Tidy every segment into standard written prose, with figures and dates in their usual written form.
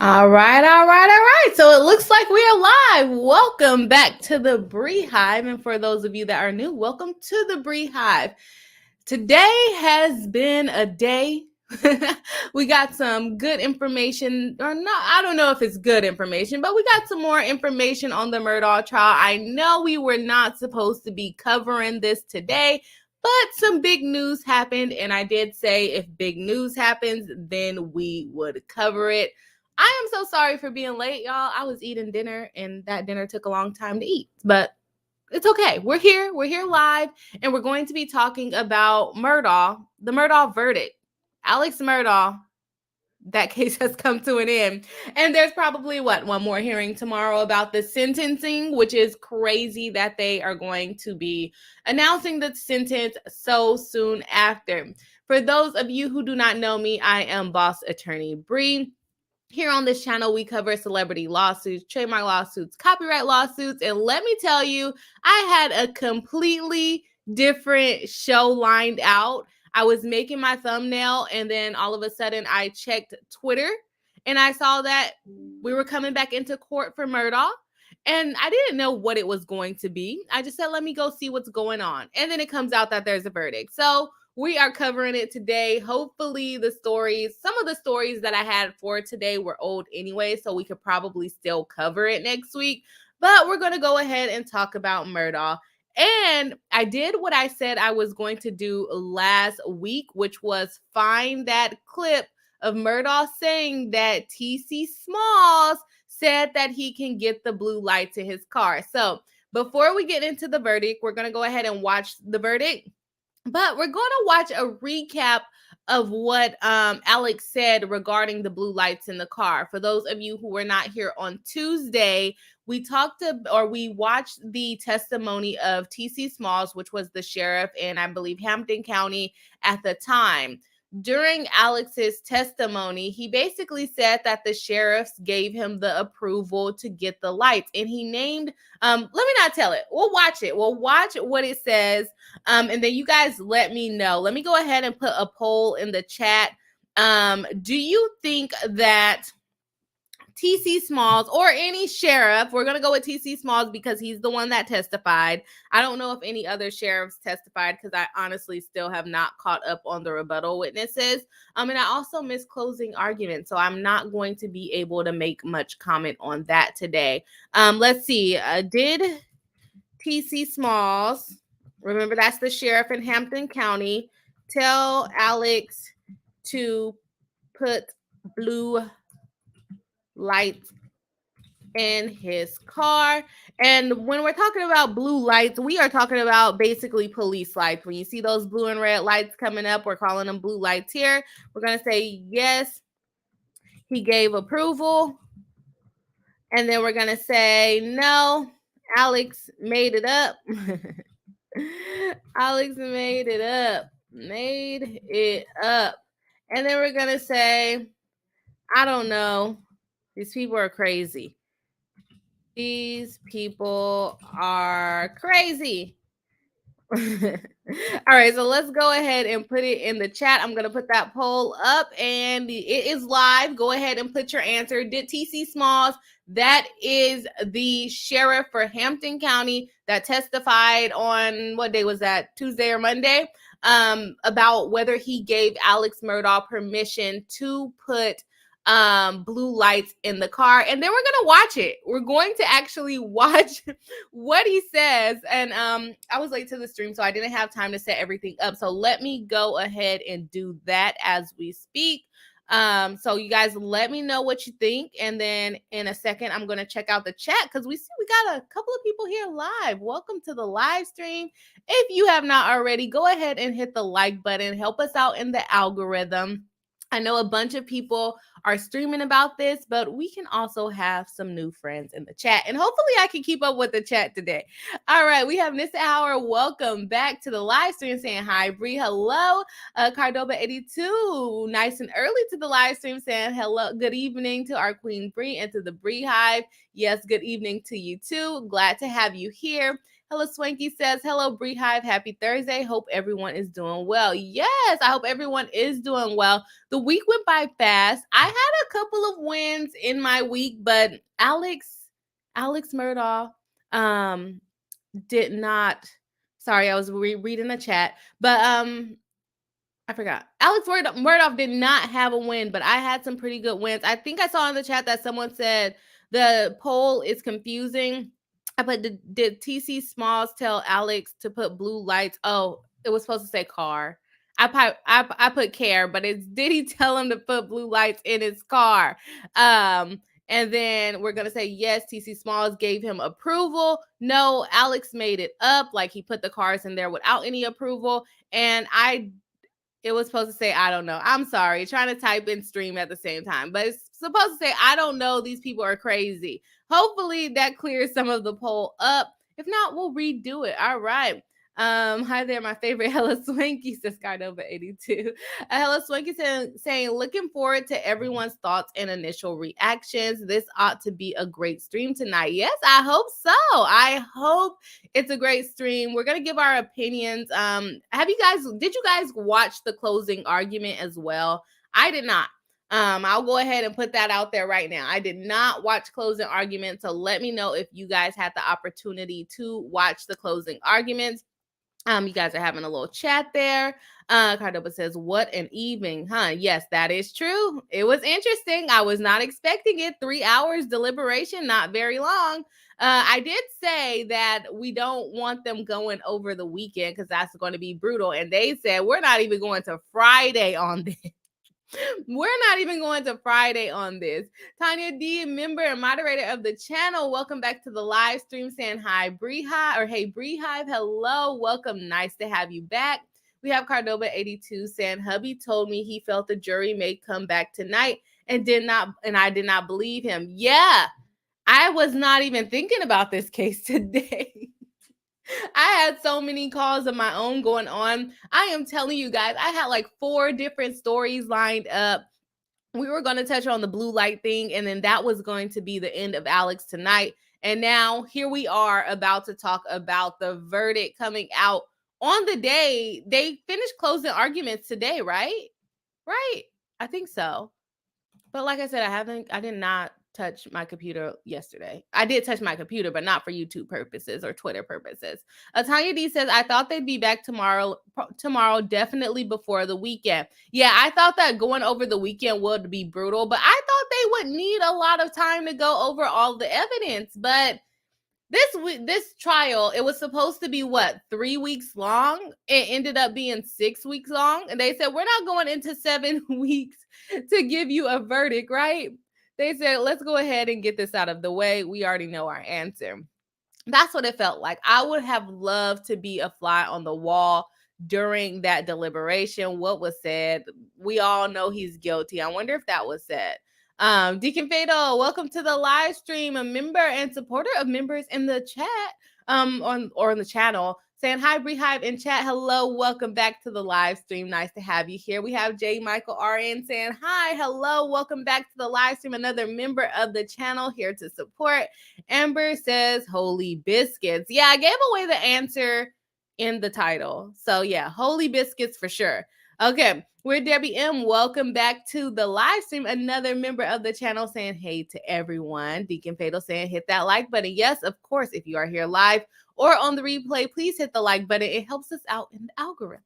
All right, all right, all right. So it looks like we are live. Welcome back to the Bree Hive. And for those of you that are new, welcome to the Bree Hive. Today has been a day. We got some good information, or not, I don't know if it's good information, but we got some more information on the Murdaugh trial. I know we were not supposed to be covering this today, but some big news happened. And I did say if big news happens, then we would cover it. I am so sorry for being late, y'all. I was eating dinner and that dinner took a long time to eat, but it's okay. We're here. We're here live, and we're going to be talking about Murdaugh, the Murdaugh verdict. Alex Murdaugh, that case has come to an end. And there's probably one more hearing tomorrow about the sentencing, which is crazy that they are going to be announcing the sentence so soon after. For those of you who do not know me, I am Boss Attorney Bree. Here on this channel, we cover celebrity lawsuits, trademark lawsuits, copyright lawsuits, and let me tell you, I had a completely different show lined out. I was making my thumbnail, and then all of a sudden, I checked Twitter, and I saw that we were coming back into court for Murdaugh, and I didn't know what it was going to be. I just said, let me go see what's going on, and then it comes out that there's a verdict. So we are covering it today. Hopefully some of the stories that I had for today were old anyway, so we could probably still cover it next week. But we're going to go ahead and talk about Murdaugh. And I did what I said I was going to do last week, which was find that clip of Murdaugh saying that TC Smalls said that he can get the blue lights in his car. So before we get into the verdict, we're going to go ahead and watch the verdict. But we're going to watch a recap of what Alex said regarding the blue lights in the car. For those of you who were not here on Tuesday, we watched the testimony of TC Smalls, which was the sheriff in, I believe, Hampton County at the time. During Alex's testimony, he basically said that the sheriffs gave him the approval to get the lights, and he named let me not tell it. We'll watch it. We'll watch what it says. And then you guys let me know. Let me go ahead and put a poll in the chat. Do you think that TC Smalls or any sheriff, we're going to go with TC Smalls because he's the one that testified. I don't know if any other sheriffs testified because I honestly still have not caught up on the rebuttal witnesses. And I also missed closing arguments, so I'm not going to be able to make much comment on that today. Let's see. Did TC Smalls, remember that's the sheriff in Hampton County, tell Alex to put blue lights in his car? And when we're talking about blue lights, we are talking about basically police lights. When you see those blue and red lights coming up, we're calling them blue lights here. We're going to say yes, he gave approval. And then we're going to say no, Alex made it up. Alex made it up. And then we're going to say, I don't know. These people are crazy. These people are crazy. All right, so let's go ahead and put it in the chat. I'm going to put that poll up, and it is live. Go ahead and put your answer. Did TC Smalls, that is the sheriff for Hampton County that testified on, what day was that, Tuesday or Monday, about whether he gave Alex Murdaugh permission to put blue lights in the car. And then we're gonna watch it. We're going to actually watch what he says. And I was late to the stream, so I didn't have time to set everything up. So let me go ahead and do that as we speak. So you guys let me know what you think, and then in a second I'm going to check out the chat because we see we got a couple of people here live. Welcome to the live stream. If you have not already, go ahead and hit the like button. Help us out in the algorithm. I know a bunch of people are streaming about this, but we can also have some new friends in the chat. And hopefully I can keep up with the chat today. All right, we have Miss Hour. Welcome back to the live stream saying hi, Bree. Hello. Cardoba82, nice and early to the live stream saying hello. Good evening to our Queen Bree and to the Bree Hive. Yes, good evening to you too. Glad to have you here. Hello Swanky says, hello Bree Hive, happy Thursday. Hope everyone is doing well. Yes, I hope everyone is doing well. The week went by fast. I had a couple of wins in my week, but Alex Murdaugh did not. Sorry, I was reading the chat, but I forgot. Alex Murdaugh did not have a win, but I had some pretty good wins. I think I saw in the chat that someone said the poll is confusing. I put, did TC Smalls tell Alex to put blue lights? Oh, it was supposed to say car. I put care, but it's did he tell him to put blue lights in his car? And then we're gonna say yes, TC Smalls gave him approval. No, Alex made it up, like he put the cars in there without any approval. And it was supposed to say, I don't know. I'm sorry, trying to type in stream at the same time, but it's supposed to say, I don't know. These people are crazy. Hopefully that clears some of the poll up. If not, we'll redo it. All right. Hi there, my favorite Hella Swanky, says Cardova82. Hella Swanky saying, looking forward to everyone's thoughts and initial reactions. This ought to be a great stream tonight. Yes, I hope so. I hope it's a great stream. We're gonna give our opinions. Did you guys watch the closing argument as well? I did not. I'll go ahead and put that out there right now. I did not watch closing arguments, so let me know if you guys had the opportunity to watch the closing arguments. You guys are having a little chat there. Cardova says, what an evening, huh? Yes, that is true. It was interesting. I was not expecting it. 3 hours deliberation, not very long. I did say that we don't want them going over the weekend because that's going to be brutal. And they said, we're not even going to Friday on this. We're not even going to Friday on this. Tanya D, member and moderator of the channel. Welcome back to the live stream, saying hi, Bree Hive, or hey, Bree Hive. Hello, welcome. Nice to have you back. We have Cardova82 saying, hubby told me he felt the jury may come back tonight and I did not believe him. Yeah, I was not even thinking about this case today. I had so many calls of my own going on. I am telling you guys, I had like 4 different stories lined up. We were going to touch on the blue light thing, and then that was going to be the end of Alex tonight. And now here we are about to talk about the verdict coming out on the day. They finished closing arguments today, right? Right. I think so. But like I said, I did not touch my computer yesterday. I did touch my computer, but not for YouTube purposes or Twitter purposes. Tanya D says, I thought they'd be back tomorrow, definitely before the weekend. Yeah, I thought that going over the weekend would be brutal, but I thought they would need a lot of time to go over all the evidence. But this trial, it was supposed to be 3 weeks long. It ended up being 6 weeks long. And they said, we're not going into 7 weeks to give you a verdict, right? They said, let's go ahead and get this out of the way. We already know our answer. That's what it felt like. I would have loved to be a fly on the wall during that deliberation. What was said? We all know he's guilty. I wonder if that was said. Deacon Fatal, welcome to the live stream, a member and supporter of members in the chat, on the channel, saying hi, Bree Hive in chat. Hello, welcome back to the live stream. Nice to have you here. We have J. Michael RN saying hi, hello, welcome back to the live stream. Another member of the channel here to support. Amber says holy biscuits. Yeah, I gave away the answer in the title. So yeah, holy biscuits for sure. Okay, we're Debbie M. Welcome back to the live stream. Another member of the channel saying hey to everyone. Deacon Fatal saying hit that like button. Yes, of course, if you are here live or on the replay, please hit the like button. It helps us out in the algorithm.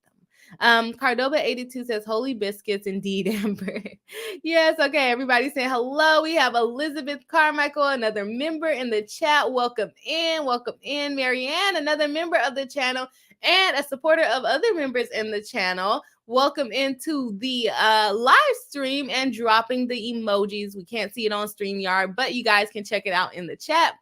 Cardova82 says holy biscuits indeed, Amber. Yes, okay, everybody saying hello. We have Elizabeth Carmichael, another member in the chat. Welcome in. Marianne, another member of the channel and a supporter of other members in the channel. Welcome into the live stream and dropping the emojis. We can't see it on StreamYard, but you guys can check it out in the chat.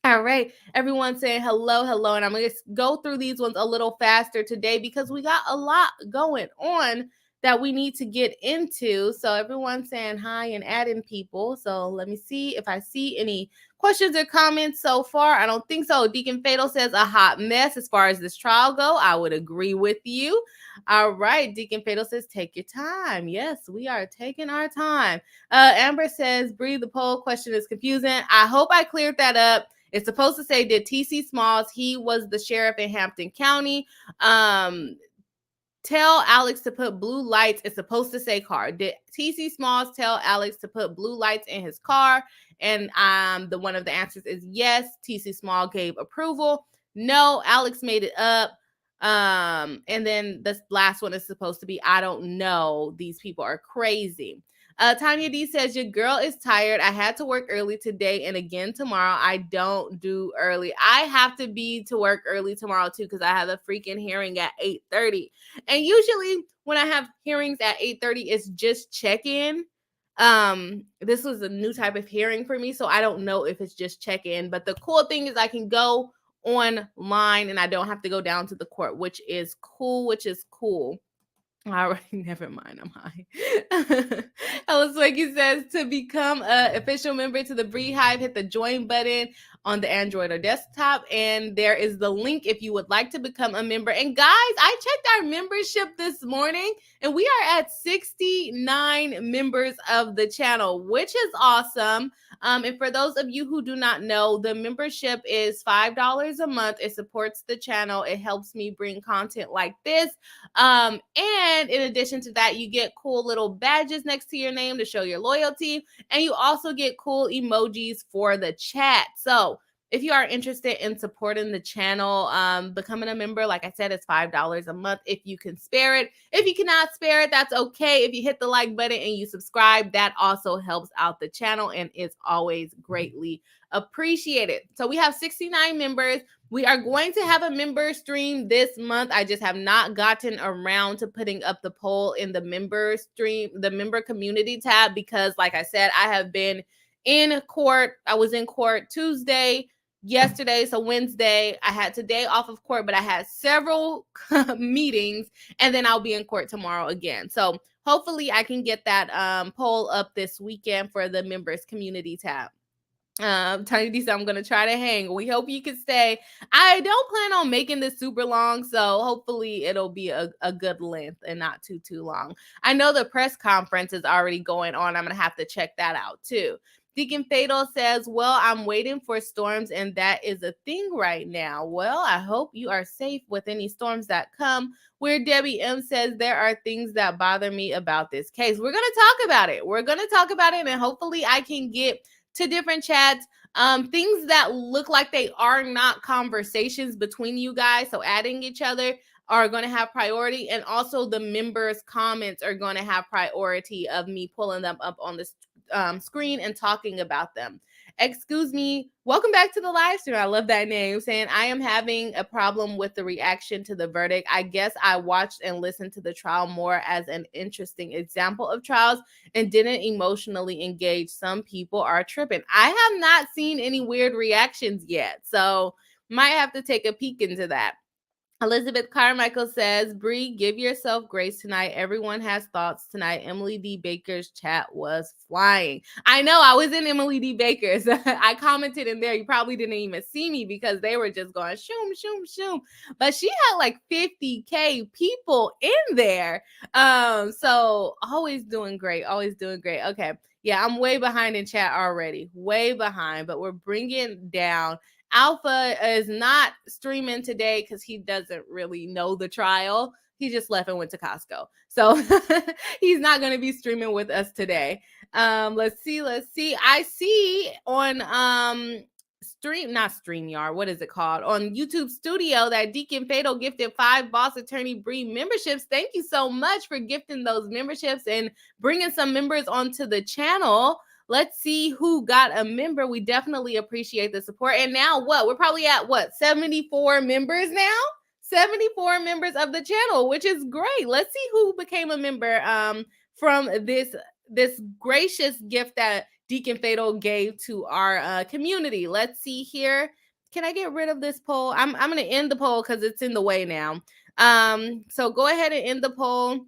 All right, everyone saying hello, and I'm going to go through these ones a little faster today because we got a lot going on that we need to get into. So everyone's saying hi and adding people. So let me see if I see any questions or comments so far. I don't think so. Deacon Fatal says a hot mess as far as this trial go. I would agree with you. All right, Deacon Fatal says take your time. Yes, we are taking our time. Amber says, Bree, the poll question is confusing. I hope I cleared that up. It's supposed to say, did TC Smalls, he was the sheriff in Hampton County, tell Alex to put blue lights. It's supposed to say car. Did TC Smalls tell Alex to put blue lights in his car? And the one of the answers is yes. TC Small gave approval. No, Alex made it up. And then the last one is supposed to be, I don't know. These people are crazy. Tanya D says, your girl is tired. I had to work early today and again tomorrow. I don't do early. I have to be to work early tomorrow too because I have a freaking hearing at 8:30. And usually when I have hearings at 8:30, it's just check-in. This was a new type of hearing for me, so I don't know if it's just check-in. But the cool thing is I can go online and I don't have to go down to the court, which is cool. All right, never mind. I'm high. Ella Swiggy says, to become an official member to the Bree Hive, hit the join button on the Android or desktop. And there is the link if you would like to become a member. And guys, I checked our membership this morning and we are at 69 members of the channel, which is awesome. And for those of you who do not know, the membership is $5 a month. It supports the channel. It helps me bring content like this. And in addition to that, you get cool little badges next to your name to show your loyalty. And you also get cool emojis for the chat. So if you are interested in supporting the channel, becoming a member, like I said, it's $5 a month if you can spare it. If you cannot spare it, that's okay. If you hit the like button and you subscribe, that also helps out the channel and it's always greatly appreciated. So we have 69 members. We are going to have a member stream this month. I just have not gotten around to putting up the poll in the member stream, the member community tab, because like I said, I have been in court. I was in court Tuesday, yesterday, so Wednesday. I had today off of court, but I had several meetings, and then I'll be in court tomorrow again. So hopefully I can get that poll up this weekend for the members community tab. Tiny D said, I'm gonna try to hang. We hope you can stay. I don't plan on making this super long, so hopefully it'll be a good length and not too long. I know the press conference is already going on. I'm gonna have to check that out too. Deacon Fatal says, well, I'm waiting for storms, and that is a thing right now. Well, I hope you are safe with any storms that come. Where Debbie M says, there are things that bother me about this case. We're going to talk about it. And hopefully I can get to different chats, things that look like they are not conversations between you guys. So adding each other are going to have priority. And also the members' comments are going to have priority of me pulling them up on the screen and talking about them. Excuse me. Welcome back to the live stream. I love that name. Saying, I am having a problem with the reaction to the verdict. I guess I watched and listened to the trial more as an interesting example of trials and didn't emotionally engage. Some people are tripping. I have not seen any weird reactions yet, so might have to take a peek into that. Elizabeth Carmichael says, Bree, give yourself grace tonight. Everyone has thoughts tonight. Emily D. Baker's chat was flying. I know, I was in Emily D. Baker's. I commented in there. You probably didn't even see me because they were just going shoom, shoom, shoom. But she had like 50K people in there. So always doing great. Okay. Yeah, I'm way behind in chat already. Way behind, but we're bringing down. Alpha is not streaming today because he doesn't really know the trial. He just left and went to Costco. So he's not going to be streaming with us today. Let's see. I see on not StreamYard, what is it called? On YouTube Studio that Deacon Fatal gifted 5 Boss Attorney Bree memberships. Thank you so much for gifting those memberships and bringing some members onto the channel. Let's see who got a member. We definitely appreciate the support. And now what? We're probably at 74 members now? 74 members of the channel, which is great. Let's see who became a member from this gracious gift that Deacon Fatal gave to our community. Let's see here. Can I get rid of this poll? I'm going to end the poll because it's in the way now. So go ahead and end the poll.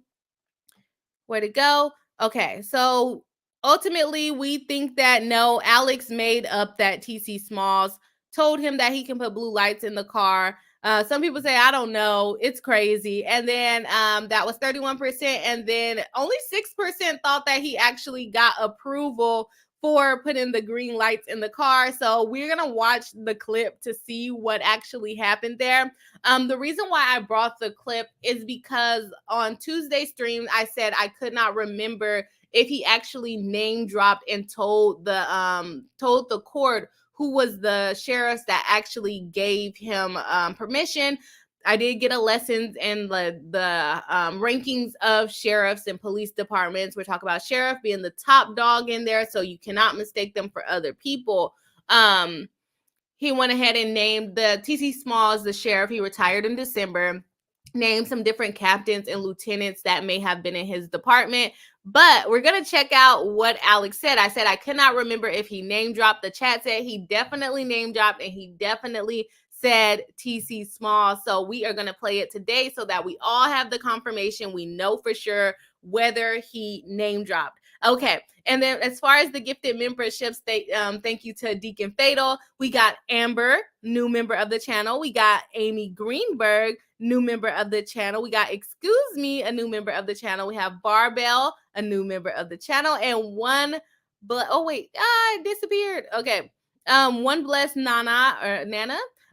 Where'd it go? Okay, so ultimately, we think that no, Alex made up that TC Smalls told him that he can put blue lights in the car. Some people say, I don't know, it's crazy. And then that was 31%. And then only 6% thought that he actually got approval for putting the green lights in the car. So we're going to watch the clip to see what actually happened there. The reason why I brought the clip is because on Tuesday stream, I said I could not remember if he actually name dropped and told the court who was the sheriffs that actually gave him permission. I did get a lesson in the rankings of sheriffs and police departments. We're talking about sheriff being the top dog in there, so you cannot mistake them for other people. He went ahead and named the T.C. Smalls, the sheriff. He retired in December. Named some different captains and lieutenants that may have been in his department. But we're going to check out what Alex said. I said I cannot remember if he name dropped. The chat said he definitely name dropped, and he definitely said T.C. Small. So we are going to play it today so that we all have the confirmation. We know for sure whether he name dropped. Okay. And then as far as the gifted memberships, thank you to Deacon Fatal. We got Amber, new member of the channel. We got Amy Greenberg, new member of the channel. We got Excuse Me, a new member of the channel. We have Barbell, a new member of the channel. And it disappeared. Okay. One Blessed Nana,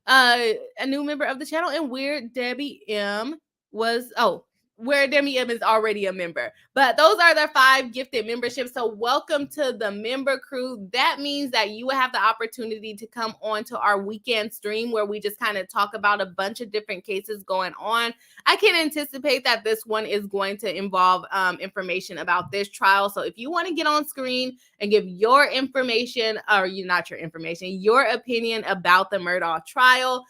a new member of the channel. And Weird Debbie M where Demi M is already a member. But those are the 5 gifted memberships. So welcome to the member crew. That means that you will have the opportunity to come on to our weekend stream where we just kind of talk about a bunch of different cases going on. I can anticipate that this one is going to involve information about this trial. So if you want to get on screen and give your information, your opinion about the Murdaugh trial,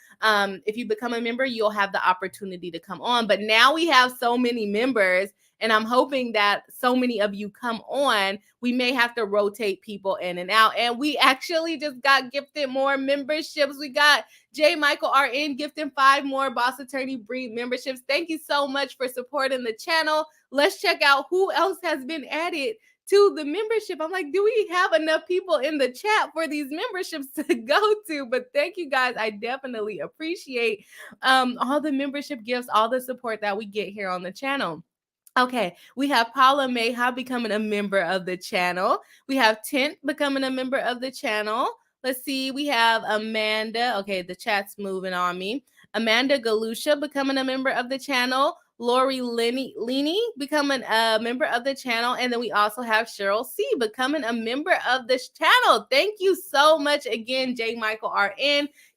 if you become a member, you'll have the opportunity to come on. But now we have so many members, and I'm hoping that so many of you come on. We may have to rotate people in and out. And we actually just got gifted more memberships. We got J. Michael RN gifting 5 more Boss Attorney Breed memberships. Thank you so much for supporting the channel. Let's check out who else has been added to the membership. I'm like, do we have enough people in the chat for these memberships to go to? But thank you guys. I definitely appreciate all the membership gifts, all the support that we get here on the channel. Okay, we have Paula Mayha becoming a member of the channel. We have Tint becoming a member of the channel. Let's see, we have Amanda. Okay, the chat's moving on me. Amanda Galusha becoming a member of the channel. Lori Lenny becoming a member of the channel. And then we also have Cheryl C becoming a member of this channel. Thank you so much again, J. Michael RN.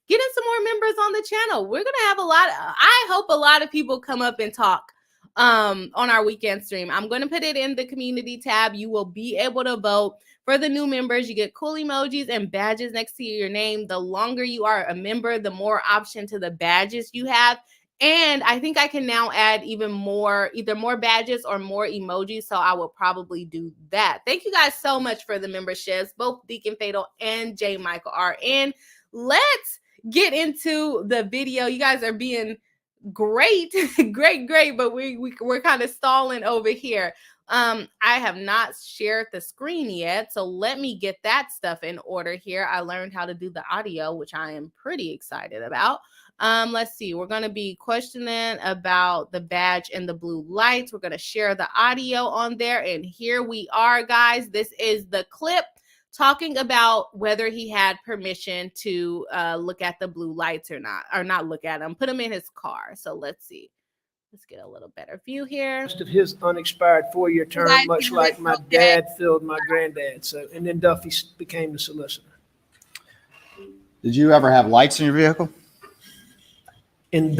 Getting some more members on the channel. We're going to have I hope a lot of people come up and talk on our weekend stream. I'm going to put it in the community tab. You will be able to vote. For the new members, you get cool emojis and badges next to your name. The longer you are a member, the more option to the badges you have. And I think I can now add even more, either more badges or more emojis. So I will probably do that. Thank you guys so much for the memberships, both Deacon Fatal and J. Michael RN. Let's get into the video. You guys are being great, great, but we're kind of stalling over here. I have not shared the screen yet, so let me get that stuff in order here. I learned how to do the audio, which I am pretty excited about. Let's see. We're going to be questioning about the badge and the blue lights. We're going to share the audio on there, and here we are, guys. This is the clip talking about whether he had permission to look at the blue lights or not look at them, put them in his car. So let's see. Let's get a little better view here. Most of his unexpired 4-year term, much like my dad filled my granddad. So, and then Duffy became the solicitor. Did you ever have lights in your vehicle? In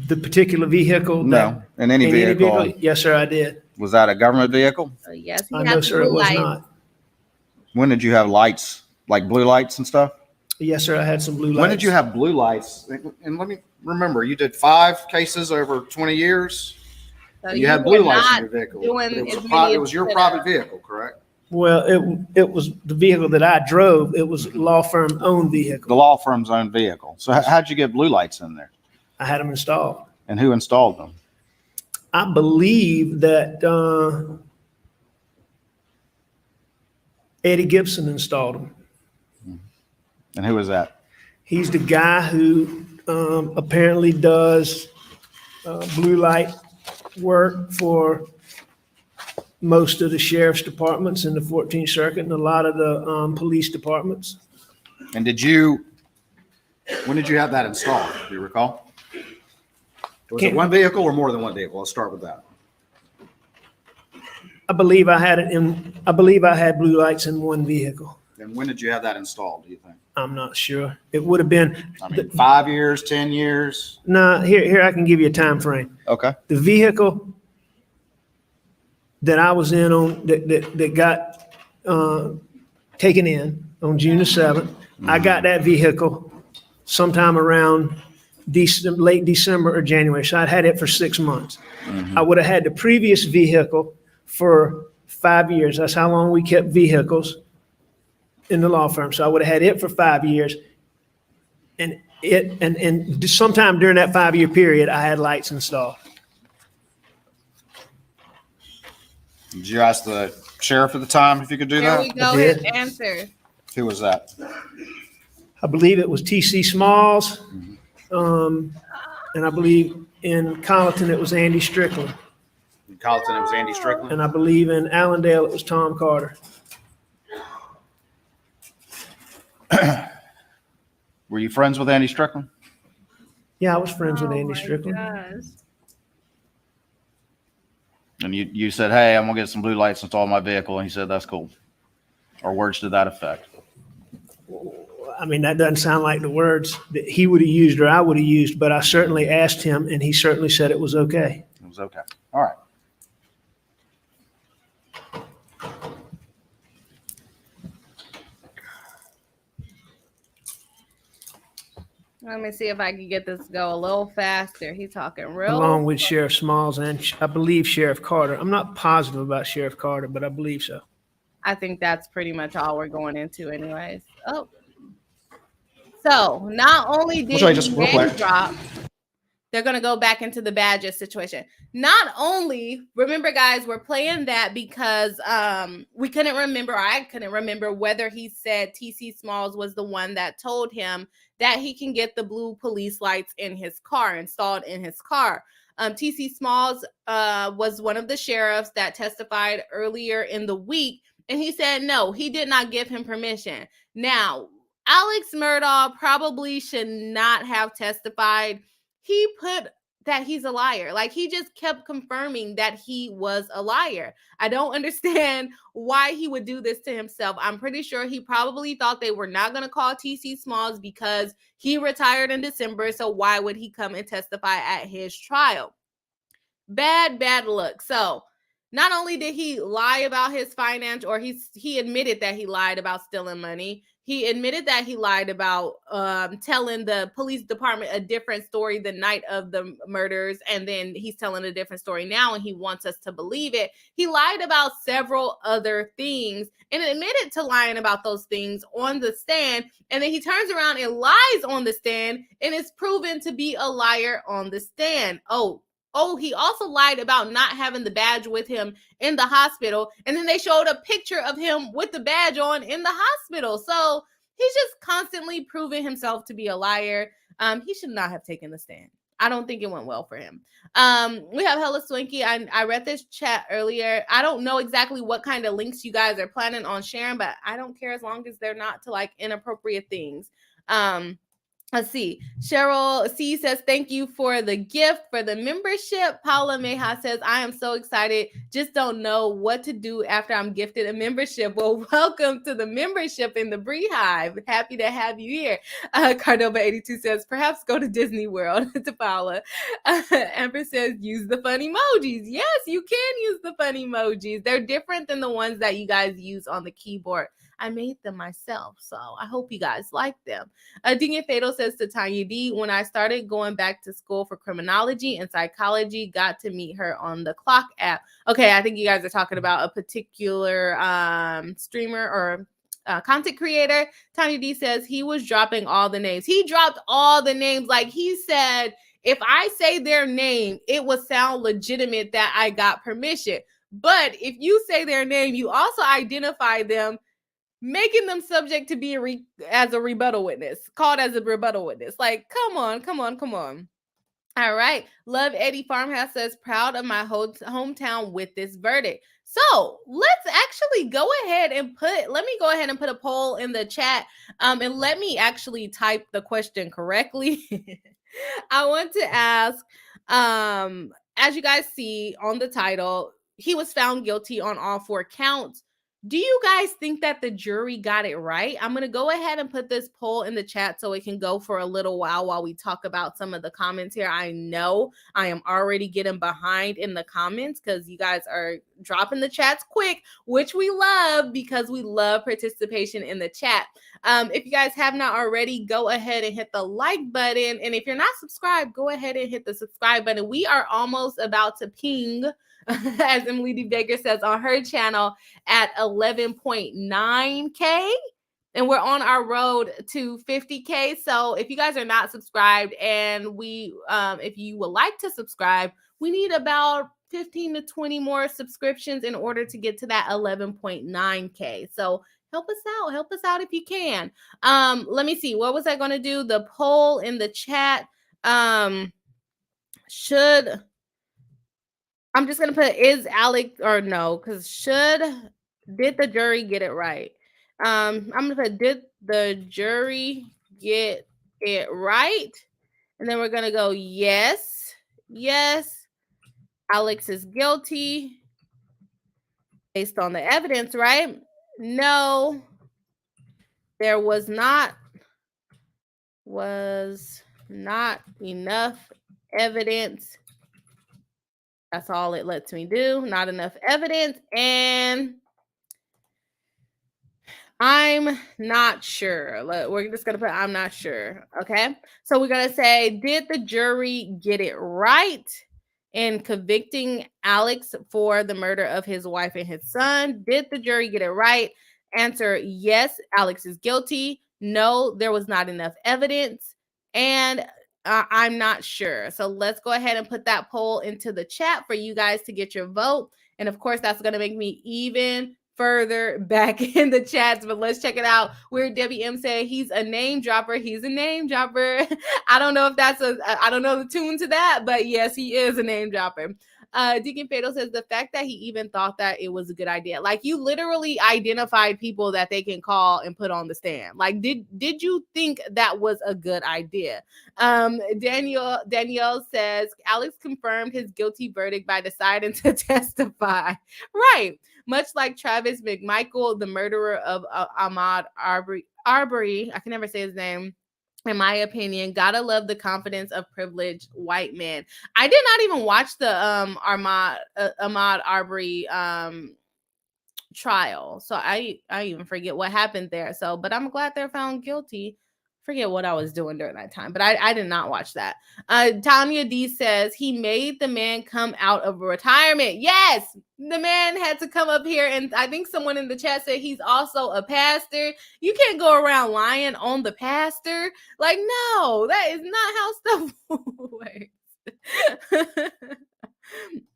the particular vehicle? No, in any vehicle. Yes, sir, I did. Was that a government vehicle? Yes, no, sir, it was not. When did you have lights, like blue lights and stuff? Yes, sir, I had some blue lights. When did you have blue lights? And let me remember, you did 5 cases over 20 years. So you had blue lights in your vehicle. It was your private vehicle, correct? Well, it was the vehicle that I drove. It was law firm owned vehicle. The law firm's own vehicle. So how'd you get blue lights in there? I had them installed. And who installed them? I believe that Eddie Gibson installed them. And who was that? He's the guy who apparently does blue light work for most of the sheriff's departments in the 14th Circuit and a lot of the police departments. And when did you have that installed? Do you recall? Was it one vehicle or more than one vehicle? Let's start with that. I believe I had blue lights in one vehicle. And when did you have that installed, do you think? I'm not sure. It would have been. 5 years, 10 years? No, here I can give you a time frame. Okay. The vehicle that I was in on that got taken in on June the 7th, I got that vehicle sometime around late December or January. So I'd had it for 6 months. I would have had the previous vehicle for 5 years. That's how long we kept vehicles in the law firm. So I would have had it for 5 years. And sometime during that 5-year period, I had lights installed. Did you ask the sheriff at the time if you could do that? Here we go, his answer. Who was that? I believe it was T.C. Smalls. And I believe in Colleton, it was Andy Strickland. In Colleton, it was Andy Strickland. And I believe in Allendale, it was Tom Carter. Were you friends with Andy Strickland? Yeah, I was friends with Andy Strickland. Gosh. And you said, hey, I'm going to get some blue lights installed in my vehicle. And he said, that's cool. Or words to that effect. I mean, that doesn't sound like the words that he would have used or I would have used, but I certainly asked him, and he certainly said it was okay. It was okay. All right. Let me see if I can get this to go a little faster. He's talking real. Along with Sheriff Smalls and I believe Sheriff Carter. I'm not positive about Sheriff Carter, but I believe so. I think that's pretty much all we're going into anyways. Oh. So not only did he name drop, they're going to go back into the badges situation. Not only, remember guys, we're playing that because we couldn't remember, I couldn't remember whether he said T.C. Smalls was the one that told him that he can get the blue police lights in his car, installed in his car. T.C. Smalls was one of the sheriffs that testified earlier in the week, and he said no, he did not give him permission. Now, Alex Murdaugh probably should not have testified. He put that he's a liar. Like, he just kept confirming that he was a liar. I don't understand why he would do this to himself. I'm pretty sure he probably thought they were not going to call T.C. Smalls because he retired in December. So why would he come and testify at his trial? Bad luck. So not only did he lie about his finance, or he admitted that he lied about stealing money. He admitted that he lied about telling the police department a different story the night of the murders, and then he's telling a different story now, and he wants us to believe it. He lied about several other things and admitted to lying about those things on the stand, and then he turns around and lies on the stand and is proven to be a liar on the stand. Oh, he also lied about not having the badge with him in the hospital. And then they showed a picture of him with the badge on in the hospital. So he's just constantly proving himself to be a liar. He should not have taken the stand. I don't think it went well for him. We have Hella Swinky. I read this chat earlier. I don't know exactly what kind of links you guys are planning on sharing, but I don't care as long as they're not to like inappropriate things. Let's see. Cheryl C says, thank you for the gift for the membership. Paula Meja says, I am so excited. Just don't know what to do after I'm gifted a membership. Well, welcome to the membership in the Bree Hive. Happy to have you here. Cardova82 says, perhaps go to Disney World. To Paula. Amber says, use the fun emojis. Yes, you can use the fun emojis. They're different than the ones that you guys use on the keyboard. I made them myself, so I hope you guys like them. Dingy Fatal says to Tanya D, when I started going back to school for criminology and psychology, got to meet her on the Clock app. Okay, I think you guys are talking about a particular streamer or content creator. Tanya D says he was dropping all the names. He dropped all the names. Like, he said, if I say their name, it will sound legitimate that I got permission. But if you say their name, you also identify them, making them subject to be as a rebuttal witness, called as a rebuttal witness. Like, come on. All right. Love Eddie Farmhouse says, proud of my hometown with this verdict. So let's actually go ahead and let me go ahead and put a poll in the chat. And let me actually type the question correctly. I want to ask, as you guys see on the title, he was found guilty on all 4 counts. Do you guys think that the jury got it right? I'm going to go ahead and put this poll in the chat so it can go for a little while we talk about some of the comments here. I know I am already getting behind in the comments because you guys are dropping the chats quick, which we love because we love participation in the chat. If you guys have not already, go ahead and hit the like button. And if you're not subscribed, go ahead and hit the subscribe button. We are almost about to ping, as Emily D. Baker says on her channel, at 11.9K. And we're on our road to 50K. So if you guys are not subscribed and if you would like to subscribe, we need about 15 to 20 more subscriptions in order to get to that 11.9K. So help us out if you can. Let me see. What was I going to do? The poll in the chat. I'm just going to put is Alex or no, because did the jury get it right? I'm going to put did the jury get it right? And then we're going to go yes. Alex is guilty based on the evidence, right? No, there was not enough evidence. That's all it lets me do. Not enough evidence. And I'm not sure. We're just going to put I'm not sure. Okay. So we're going to say, did the jury get it right in convicting Alex for the murder of his wife and his son? Did the jury get it right? Answer, yes, Alex is guilty. No, there was not enough evidence. And I'm not sure. So let's go ahead and put that poll into the chat for you guys to get your vote. And of course, that's going to make me even further back in the chats, but let's check it out. Weird Debbie M said he's a name dropper. He's a name dropper. I don't know if I don't know the tune to that, but yes, he is a name dropper. Deacon Fatal says the fact that he even thought that it was a good idea. Like, you literally identified people that they can call and put on the stand. Like, did you think that was a good idea? Danielle says Alex confirmed his guilty verdict by deciding to testify. Right. Much like Travis McMichael, the murderer of Ahmaud Arbery, I can never say his name. In my opinion, gotta love the confidence of privileged white men. I did not even watch the Ahmaud Arbery trial, so I even forget what happened there. So, but I'm glad they're found guilty. Forget what I was doing during that time, but I did not watch that. Tanya D says he made the man come out of retirement. Yes, the man had to come up here, and I think someone in the chat said he's also a pastor. You can't go around lying on the pastor. Like, no, that is not how stuff works.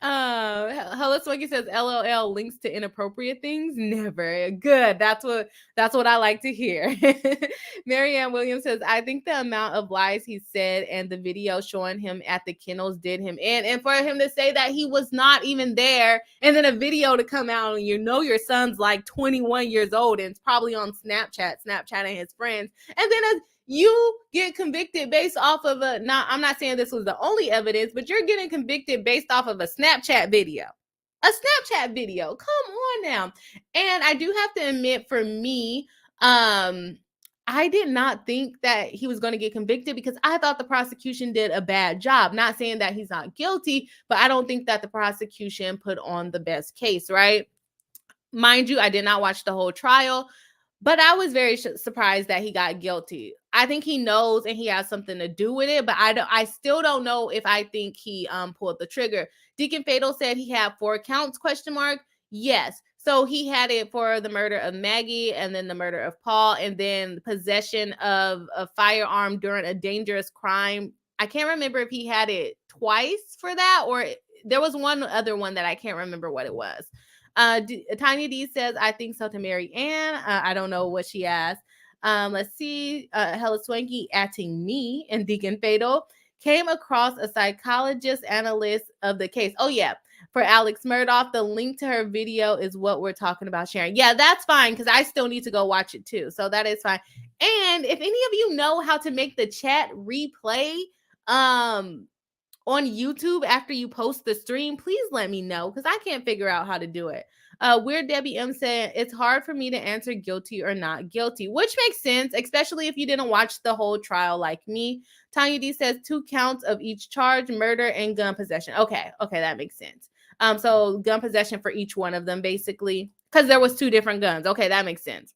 Hello Swaggy says LOL links to inappropriate things. Never. Good. That's what I like to hear. Marianne Williams says, I think the amount of lies he said and the video showing him at the kennels did him in. And for him to say that he was not even there, and then a video to come out and your son's like 21 years old and it's probably on Snapchatting his friends, and then you get convicted based off of I'm not saying this was the only evidence, but you're getting convicted based off of a Snapchat video. A Snapchat video. Come on now. And I do have to admit, for me, I did not think that he was going to get convicted because I thought the prosecution did a bad job. Not saying that he's not guilty, but I don't think that the prosecution put on the best case, right? Mind you, I did not watch the whole trial, but I was very surprised that he got guilty. I think he knows and he has something to do with it, but I still don't know if I think he pulled the trigger. Deacon Fatal said he had 4 counts, ? Yes. So he had it for the murder of Maggie and then the murder of Paul and then possession of a firearm during a dangerous crime. I can't remember if he had it twice for that or there was one other one that I can't remember what it was. Tanya D says, I think so to Mary Ann. I don't know what she asked. Let's see. Hella Swanky atting me and Deacon Fatal came across a psychologist analyst of the case. Oh, yeah. for Alex Murdaugh. The link to her video is what we're talking about sharing. Yeah, that's fine because I still need to go watch it too. So that is fine. And if any of you know how to make the chat replay on YouTube after you post the stream, please let me know because I can't figure out how to do it. Weird Debbie M said, it's hard for me to answer guilty or not guilty, which makes sense, especially if you didn't watch the whole trial like me. Tanya D says 2 counts of each charge, murder and gun possession. Okay, that makes sense. So gun possession for each one of them, basically, because there was 2 different guns. Okay, that makes sense.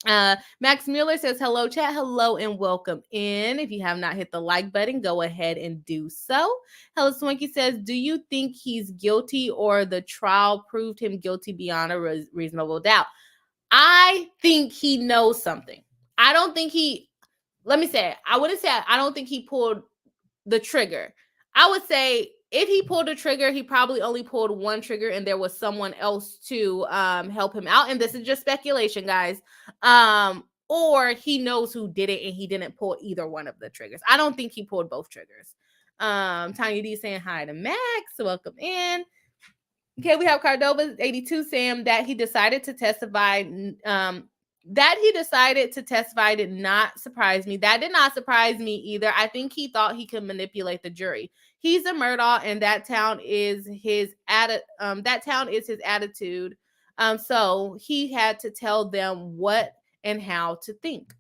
Max Mueller says, hello chat, hello and welcome in. If you have not hit the like button, go ahead and do so. Hello Swanky says, do you think he's guilty or the trial proved him guilty beyond a reasonable doubt? I think he knows something. I don't think he, let me say it. I wouldn't say I don't think he pulled the trigger. I would say if he pulled a trigger, he probably only pulled one trigger and there was someone else to help him out. And this is just speculation, guys. Or he knows who did it and he didn't pull either one of the triggers. I don't think he pulled both triggers. Tanya D saying hi to Max. Welcome in. Okay, we have Cardova 82 saying that he decided to testify. Did not surprise me. That did not surprise me either. I think he thought he could manipulate the jury. He's a Murdaugh, and that town is his attitude. So he had to tell them what and how to think.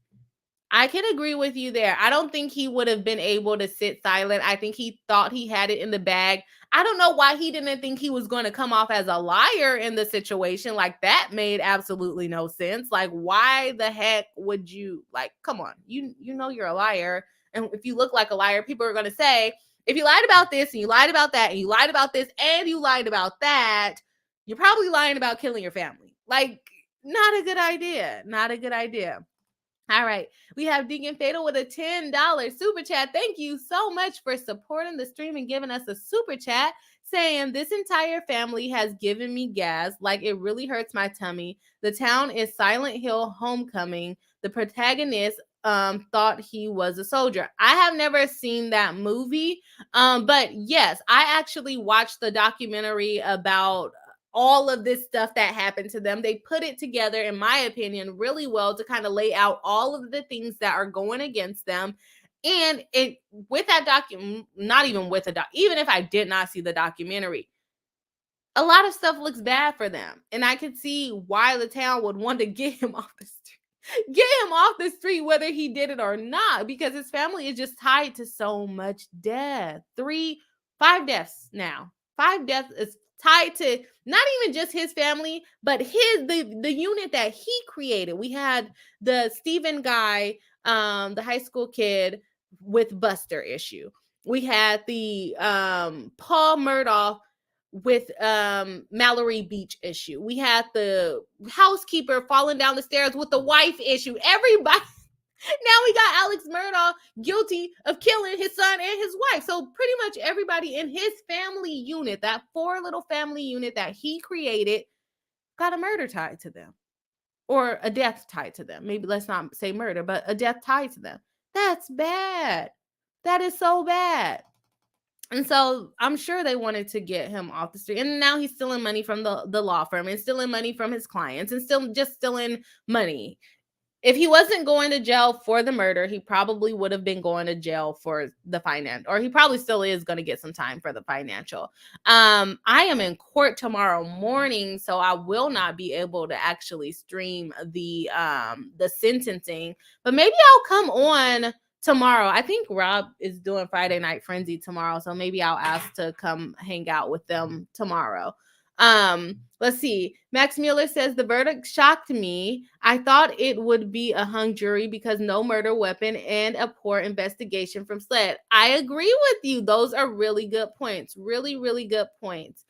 I can agree with you there. I don't think he would have been able to sit silent. I think he thought he had it in the bag. I don't know why he didn't think he was going to come off as a liar in the situation. Like, that made absolutely no sense. Like, why the heck would you, like, come on, you know you're a liar. And if you look like a liar, people are going to say, if you lied about this and you lied about that and you lied about this and you lied about that, you're probably lying about killing your family. Like, not a good idea. Not a good idea. All right, we have Deacon Fatal with a $10 super chat. Thank you so much for supporting the stream and giving us a super chat, saying this entire family has given me gas. Like, it really hurts my tummy. The town is Silent Hill Homecoming. The protagonist thought he was a soldier. I have never seen that movie, but yes, I actually watched the documentary about all of this stuff that happened to them. They put it together, in my opinion, really well to kind of lay out all of the things that are going against them. And it with that document, not even with even if I did not see the documentary, a lot of stuff looks bad for them. And I could see why the town would want to get him off the street. Get him off the street, whether he did it or not, because his family is just tied to so much death. 5 deaths now. 5 deaths is tied to not even just his family, but the unit that he created. We had the Stephen guy, the high school kid with Buster issue. We had the Paul Murdaugh with Mallory Beach issue. We had the housekeeper falling down the stairs with the wife issue. Everybody. Now we got Alex Murdaugh guilty of killing his son and his wife. So pretty much everybody in his family unit, that 4 little family unit that he created, got a murder tied to them. Or a death tied to them. Maybe let's not say murder, but a death tied to them. That's bad. That is so bad. And so I'm sure they wanted to get him off the street. And now he's stealing money from the law firm and stealing money from his clients and stealing money. If he wasn't going to jail for the murder, he probably would have been going to jail for the finance, or he probably still is going to get some time for the financial. I am in court tomorrow morning, so I will not be able to actually stream the sentencing, but maybe I'll come on tomorrow. I think Rob is doing Friday Night Frenzy tomorrow, so maybe I'll ask to come hang out with them tomorrow. Let's see. Max Mueller says the verdict shocked me. I thought it would be a hung jury because no murder weapon and a poor investigation from SLED. I agree with you. Those are really good points. Really, really good points.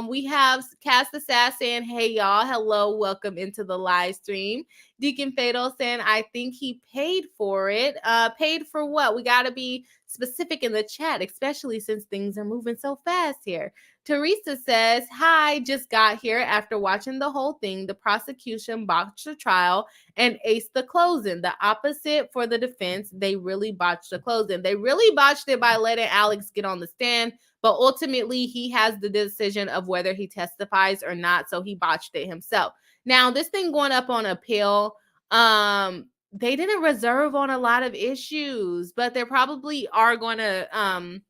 We have Cast the Sass saying, hey y'all, hello, welcome into the live stream. Deacon Fatal saying, I think he paid for it. Paid for what? We got to be specific in the chat, especially since things are moving so fast here. Teresa says, hi, just got here after watching the whole thing. The prosecution botched the trial and aced the closing. The opposite for the defense. They really botched the closing. They really botched it by letting Alex get on the stand, but ultimately he has the decision of whether he testifies or not, so he botched it himself. Now, this thing going up on appeal, they didn't reserve on a lot of issues, but they probably are going to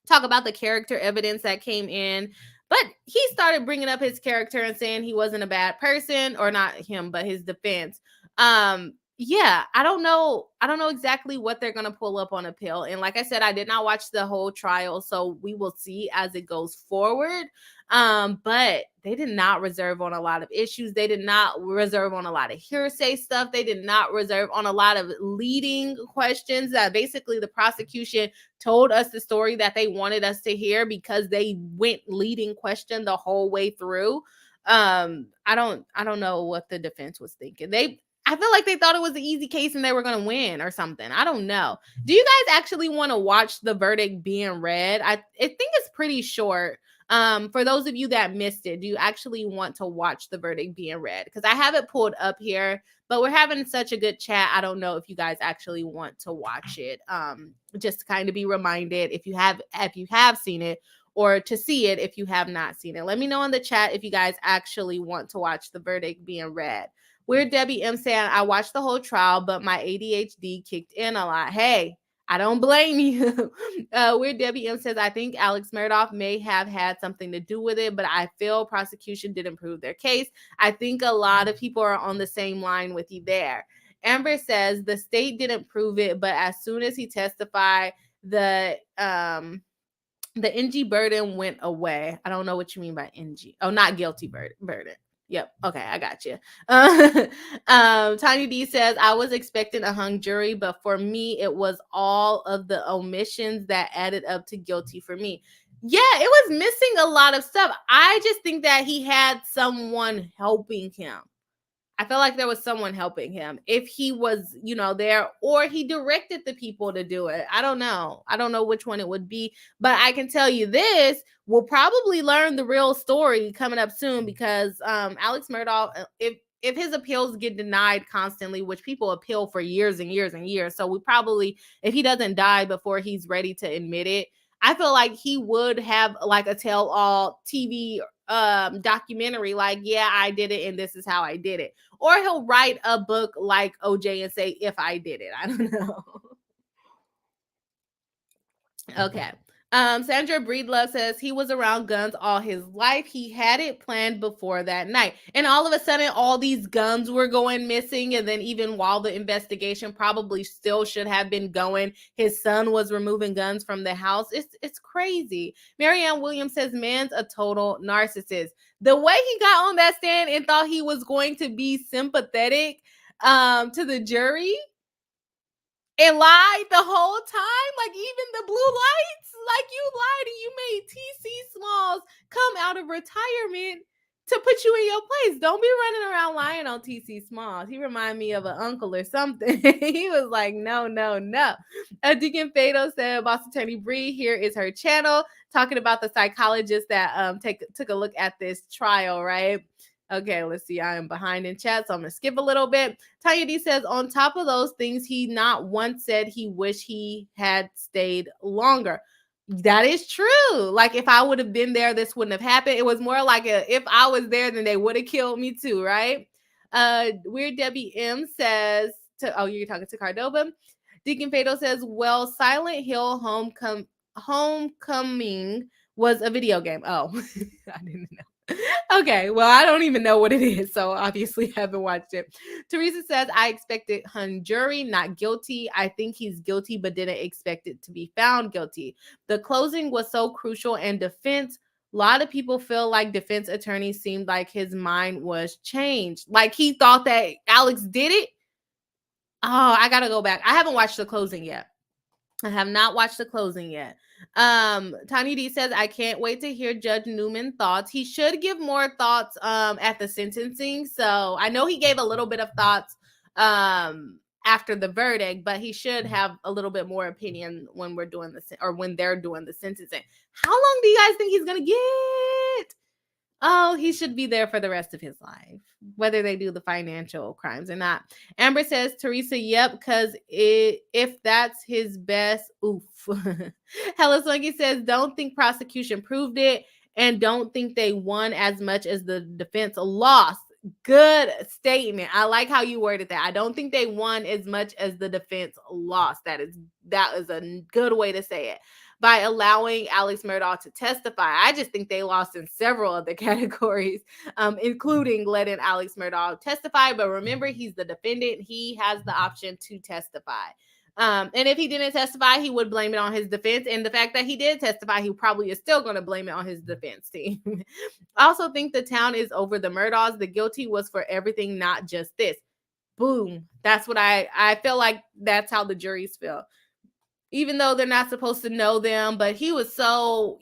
talk about the character evidence that came in. But he started bringing up his character and saying he wasn't a bad person, or not him, but his defense. Yeah, I don't know exactly what they're going to pull up on appeal. And like I said, I did not watch the whole trial, so we will see as it goes forward. But they did not reserve on a lot of issues. They did not reserve on a lot of hearsay stuff. They did not reserve on a lot of leading questions that basically the prosecution told us the story that they wanted us to hear because they went leading question the whole way through. I don't know what the defense was thinking. I feel like they thought it was an easy case and they were going to win or something. I don't know. Do you guys actually want to watch the verdict being read? I think it's pretty short. For those of you that missed it, do you actually want to watch the verdict being read? Because I have it pulled up here, but we're having such a good chat. I don't know if you guys actually want to watch it. Just to kind of be reminded if you have seen it, or to see it if you have not seen it. Let me know in the chat if you guys actually want to watch the verdict being read. Weird Debbie M saying, I watched the whole trial, but my ADHD kicked in a lot. Hey, I don't blame you. Weird Debbie M says, I think Alex Murdaugh may have had something to do with it, but I feel prosecution didn't prove their case. I think a lot of people are on the same line with you there. Amber says, the state didn't prove it, but as soon as he testified, the NG burden went away. I don't know what you mean by NG. Oh, not guilty burden. Yep. Okay, I got you. Tiny D says, I was expecting a hung jury, but for me, it was all of the omissions that added up to guilty for me. Yeah, it was missing a lot of stuff. I just think that he had someone helping him. I felt like there was someone helping him if he was, there, or he directed the people to do it. I don't know. I don't know which one it would be, but I can tell you this, we'll probably learn the real story coming up soon because Alex Murdaugh, if his appeals get denied constantly, which people appeal for years and years and years. So we probably, if he doesn't die before he's ready to admit it, I feel like he would have like a tell-all TV documentary, like, yeah, I did it and this is how I did it. Or he'll write a book like OJ and say, if I did it. I don't know. Okay. Sandra Breedlove says he was around guns all his life. He had it planned before that night. And all of a sudden, all these guns were going missing. And then even while the investigation probably still should have been going, his son was removing guns from the house. It's crazy. Marianne Williams says, man's a total narcissist. The way he got on that stand and thought he was going to be sympathetic to the jury and lied the whole time, like even the blue lights, like you lied and you made TC Smalls come out of retirement to put you in your place. Don't be running around lying on TC Smalls. He reminded me of an uncle or something. He was like, no. Deacon Fado said, Boss Attorney Bree, here is her channel talking about the psychologist that took a look at this trial, right? Okay, let's see. I am behind in chat, so I'm going to skip a little bit. Tanya D says, on top of those things, he not once said he wished he had stayed longer. That is true. Like, if I would have been there, this wouldn't have happened. It was more like if I was there, then they would have killed me too, right? Weird Debbie M says, you're talking to Cardova. Deacon Fado says, well, Silent Hill Homecoming was a video game. Oh, I didn't know. Okay, well, I don't even know what it is, so obviously haven't watched it. Teresa says, I expected hung jury, not guilty. I think he's guilty, but didn't expect it to be found guilty. The closing was so crucial, and defense, a lot of people feel like defense attorney seemed like his mind was changed. Like he thought that Alex did it. Oh, I gotta go back. I haven't watched the closing yet. I have not watched the closing yet. Tiny D says, I can't wait to hear Judge Newman's thoughts. He should give more thoughts at the sentencing. So I know he gave a little bit of thoughts after the verdict, but he should have a little bit more opinion when we're doing when they're doing the sentencing. How long do you guys think he's gonna get? Oh, he should be there for the rest of his life, whether they do the financial crimes or not. Amber says, Teresa, yep, because if that's his best, oof. Hella Swingy says, don't think prosecution proved it and don't think they won as much as the defense lost. Good statement. I like how you worded that. I don't think they won as much as the defense lost. That is a good way to say it. By allowing Alex Murdaugh to testify. I just think they lost in several other categories, including letting Alex Murdaugh testify. But remember, he's the defendant. He has the option to testify. And if he didn't testify, he would blame it on his defense. And the fact that he did testify, he probably is still going to blame it on his defense team. I also think the town is over the Murdaughs. The guilty was for everything, not just this. Boom. That's what I feel like that's how the juries feel. Even though they're not supposed to know them, but he was so,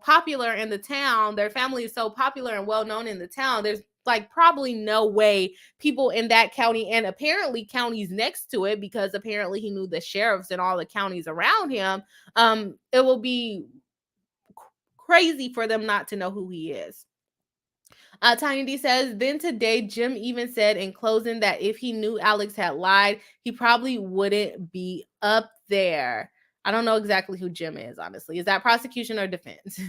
popular in the town. Their family is so popular and well-known in the town. There's like probably no way people in that county and apparently counties next to it, because apparently he knew the sheriffs and all the counties around him. It will be crazy for them not to know who he is. Tiny D says, then today, Jim even said in closing that if he knew Alex had lied, he probably wouldn't be up there. I don't know exactly who Jim is, honestly. Is that prosecution or defense?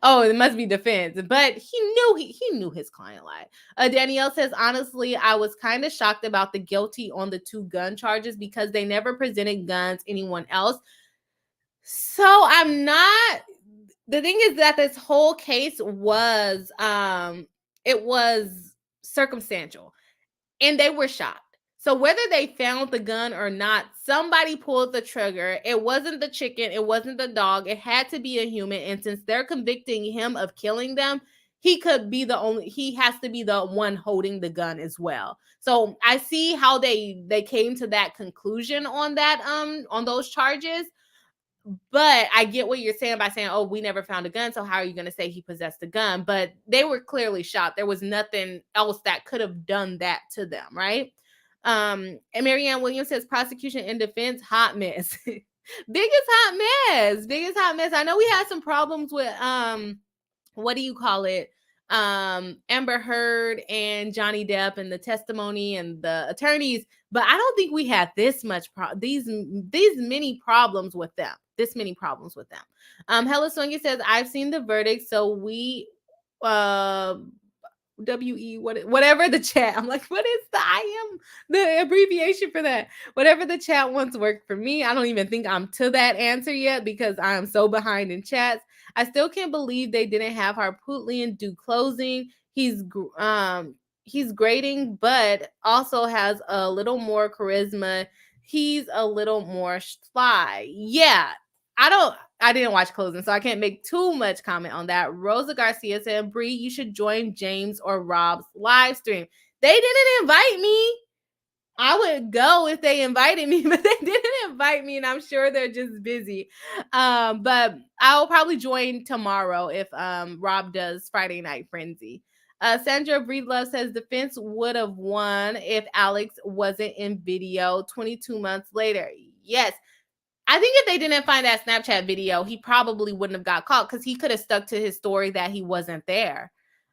Oh, it must be defense. But he knew his client lied. Danielle says, honestly, I was kind of shocked about the guilty on the 2 gun charges because they never presented guns anyone else. So I'm not... The thing is that this whole case was, it was circumstantial and they were shocked. So whether they found the gun or not, somebody pulled the trigger. It wasn't the chicken. It wasn't the dog. It had to be a human. And since they're convicting him of killing them, he has to be the one holding the gun as well. So I see how they came to that conclusion on that, on those charges. But I get what you're saying by saying, oh, we never found a gun, so how are you going to say he possessed a gun? But they were clearly shot. There was nothing else that could have done that to them, right? And Marianne Williams says, prosecution and defense, hot mess. Biggest hot mess. I know we had some problems with, what do you call it? Amber Heard and Johnny Depp and the testimony and the attorneys, but I don't think we had this much these many problems with them. Hella Sonia says, I've seen the verdict, so we whatever the chat. I'm like, what is the abbreviation for that? Whatever the chat wants worked for me. I don't even think I'm to that answer yet because I am so behind in chats. I still can't believe they didn't have Harpootlian do closing. He's grating, but also has a little more charisma. He's a little more sly. Yeah, I didn't watch closing, so I can't make too much comment on that. Rosa Garcia said, Bree, you should join James or Rob's live stream. They didn't invite me. I would go if they invited me, but they didn't invite me, and I'm sure they're just busy. But I'll probably join tomorrow if Rob does Friday Night Frenzy. Sandra Breedlove says defense would have won if Alex wasn't in video 22 months later. Yes. I think if they didn't find that Snapchat video, he probably wouldn't have got caught because he could have stuck to his story that he wasn't there.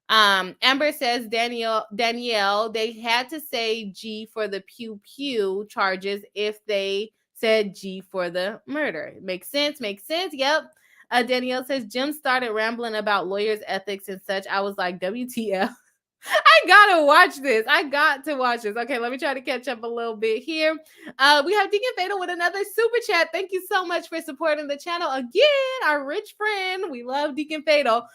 Amber says, Danielle, they had to say G for the pew pew charges if they said G for the murder. Makes sense. Yep. Danielle says, Jim started rambling about lawyers' ethics and such. I was like, WTF. I gotta watch this. I got to watch this. Okay, let me try to catch up a little bit here. We have Deacon Fatal with another super chat. Thank you so much for supporting the channel again. Our rich friend, we love Deacon Fatal,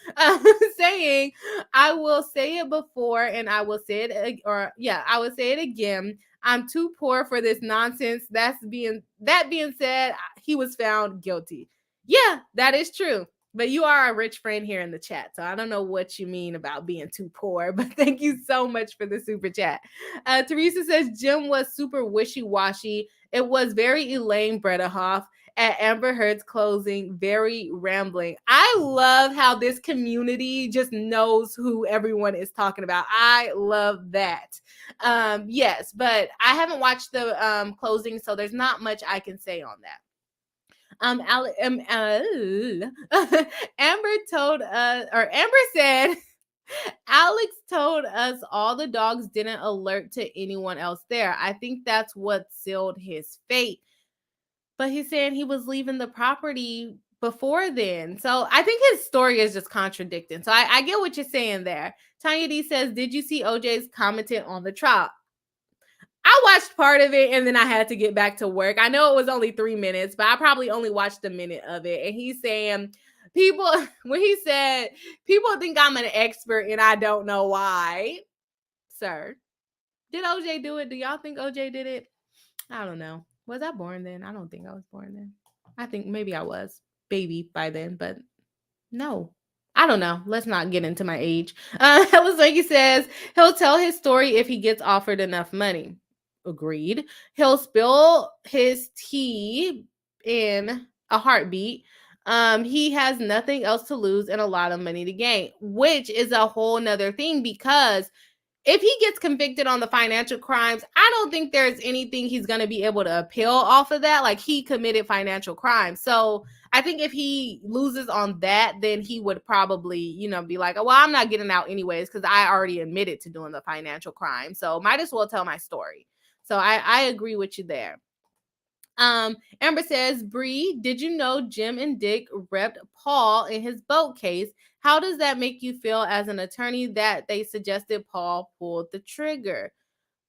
saying, I will say it before and I will say it, I will say it again. I'm too poor for this nonsense. That being said, he was found guilty. Yeah, that is true. But you are a rich friend here in the chat, so I don't know what you mean about being too poor, but thank you so much for the super chat. Teresa says, Jim was super wishy-washy. It was very Elaine Bredehoff. at Amber Heard's closing. Very rambling. I love how this community just knows who everyone is talking about. I love that. Yes, but I haven't watched the closing, so there's not much I can say on that. Amber said Alex told us all the dogs didn't alert to anyone else there. I think that's what sealed his fate. But he's saying he was leaving the property before then. So I think his story is just contradicting. So I get what you're saying there. Tanya D says, did you see OJ's commented on the trial? I watched part of it and then I had to get back to work. I know it was only 3 minutes, but I probably only watched a minute of it. And he's saying, when he said, people think I'm an expert and I don't know why. Sir, did OJ do it? Do y'all think OJ did it? I don't know. Was I born then? I don't think I was born then. I think maybe I was baby by then, but no. I don't know. Let's not get into my age. Helazaki says he'll tell his story if he gets offered enough money. Agreed. He'll spill his tea in a heartbeat. He has nothing else to lose and a lot of money to gain, which is a whole nother thing, because if he gets convicted on the financial crimes, I don't think there's anything he's going to be able to appeal off of that. Like, he committed financial crimes. So I think if he loses on that, then he would probably, be like, well, I'm not getting out anyways, because I already admitted to doing the financial crime. So might as well tell my story. So I agree with you there. Amber says, Bree, did you know Jim and Dick repped Paul in his boat case? How does that make you feel as an attorney that they suggested Paul pulled the trigger?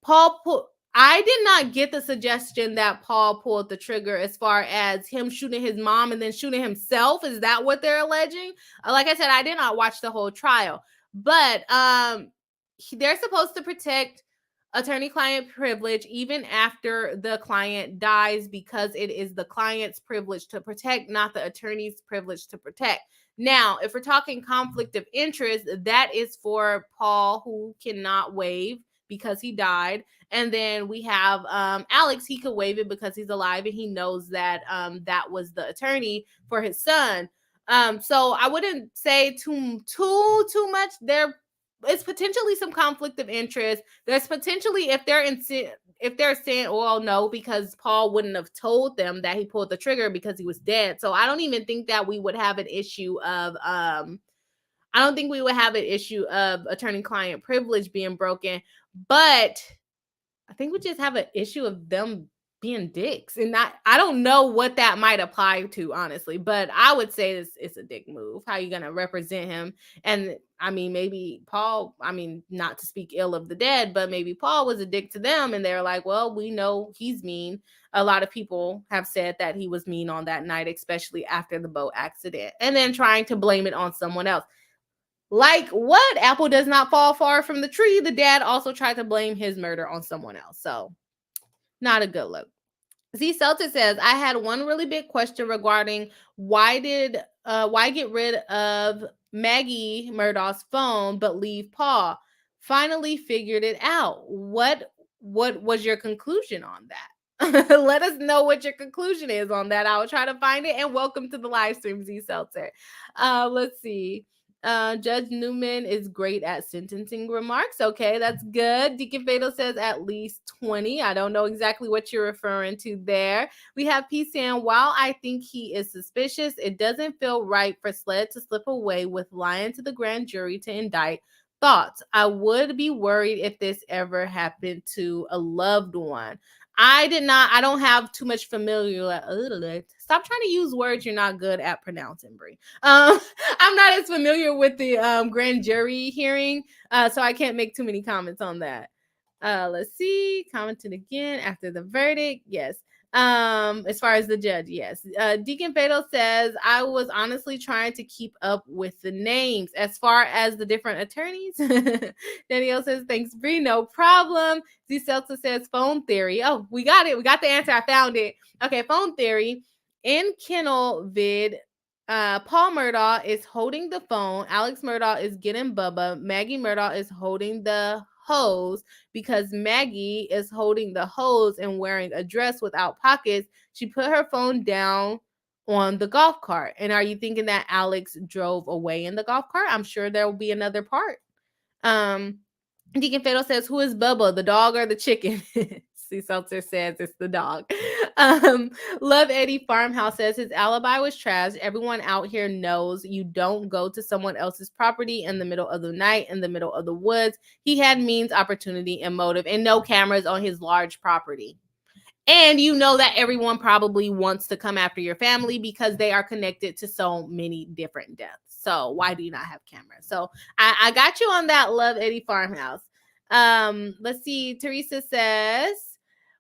I did not get the suggestion that Paul pulled the trigger as far as him shooting his mom and then shooting himself. Is that what they're alleging? Like I said, I did not watch the whole trial, but they're supposed to protect attorney-client privilege even after the client dies, because it is the client's privilege to protect, not the attorney's privilege to protect. Now, if we're talking conflict of interest, that is for Paul, who cannot waive because he died. And then we have Alex. He could waive it because he's alive and he knows that that was the attorney for his son. So I wouldn't say too much. There is potentially some conflict of interest. There's potentially, if they're saying, well, no, because Paul wouldn't have told them that he pulled the trigger because he was dead. So I don't even think that we would have an issue of attorney-client privilege being broken, but I think we just have an issue of them being dicks. And I don't know what that might apply to, honestly, but I would say it's a dick move. How are you going to represent him? And I mean, maybe Paul, not to speak ill of the dead, but maybe Paul was a dick to them. And they're like, well, we know he's mean. A lot of people have said that he was mean on that night, especially after the boat accident, and then trying to blame it on someone else. Like what? Apple does not fall far from the tree. The dad also tried to blame his murder on someone else. So not a good look. Z Celtic says, I had one really big question regarding why get rid of Maggie Murdaugh's phone but leave Paul? Finally figured it out. What was your conclusion on that? Let us know what your conclusion is on that. I will try to find it. And welcome to the live stream, Z Celtic. Let's see. Judge Newman is great at sentencing remarks. Okay, that's good. Deacon Fatal says at least 20. I don't know exactly what you're referring to there. We have P saying, while I think he is suspicious, it doesn't feel right for SLED to slip away with lying to the grand jury to indict. Thoughts? I would be worried if this ever happened to a loved one. I don't have too much familiar. Stop trying to use words you're not good at pronouncing, Brie. I'm not as familiar with the grand jury hearing, so I can't make too many comments on that. Let's see. Commented again after the verdict. Yes. As far as the judge, yes. Deacon Fatal says, I was honestly trying to keep up with the names. As far as the different attorneys, Danielle says, thanks, Bree, no problem. Z Celta says, phone theory. Oh, we got it. We got the answer. I found it. Okay, phone theory. In Kennel vid, Paul Murdaugh is holding the phone. Alex Murdaugh is getting Bubba. Maggie Murdaugh is holding the hose because Maggie is holding the hose and wearing a dress without pockets. She put her phone down on the golf cart. And are you thinking that Alex drove away in the golf cart? I'm sure there will be another part. Deacon Fatal says, who is Bubba, the dog or the chicken? See, Seltzer says it's the dog. Love Eddie Farmhouse says his alibi was trash. Everyone out here knows you don't go to someone else's property in the middle of the night, in the middle of the woods. He had means, opportunity, and motive, and no cameras on his large property. And you know that everyone probably wants to come after your family because they are connected to so many different deaths. So why do you not have cameras? So I got you on that, Love Eddie Farmhouse. Let's see. Teresa says,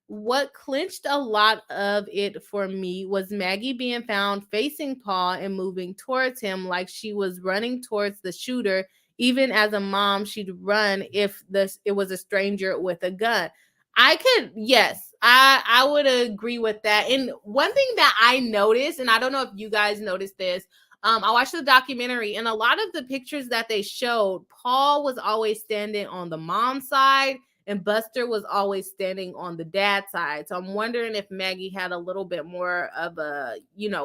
what clinched a lot of it for me was Maggie being found facing Paul and moving towards him like she was running towards the shooter. Even as a mom, she'd run if it was a stranger with a gun. I would agree with that. And one thing that I noticed, and I don't know if you guys noticed this, I watched the documentary, and a lot of the pictures that they showed, Paul was always standing on the mom's side, and Buster was always standing on the dad's side. So I'm wondering if Maggie had a little bit more of a,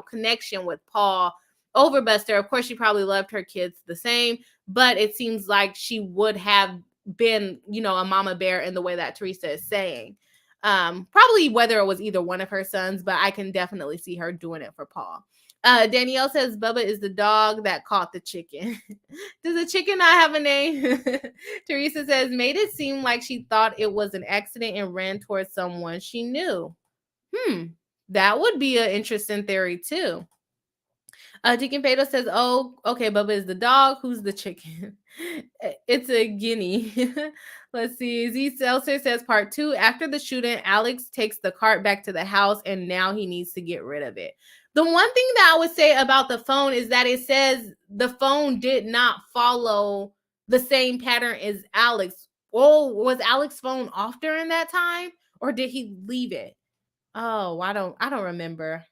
connection with Paul over Buster. Of course, she probably loved her kids the same, but it seems like she would have been, a mama bear in the way that Teresa is saying. Probably whether it was either one of her sons, but I can definitely see her doing it for Paul. Danielle says Bubba is the dog that caught the chicken. Does the chicken not have a name? Teresa says made it seem like she thought it was an accident and ran towards someone she knew. That would be an interesting theory too. Deacon Fatal says, oh, okay, Bubba is the dog. Who's the chicken? It's a guinea. Let's see. Z Seltzer says part 2. After the shooting, Alex takes the cart back to the house, and now he needs to get rid of it. The one thing that I would say about the phone is that it says the phone did not follow the same pattern as Alex. Oh, was Alex's phone off during that time, or did he leave it? Oh, I don't remember.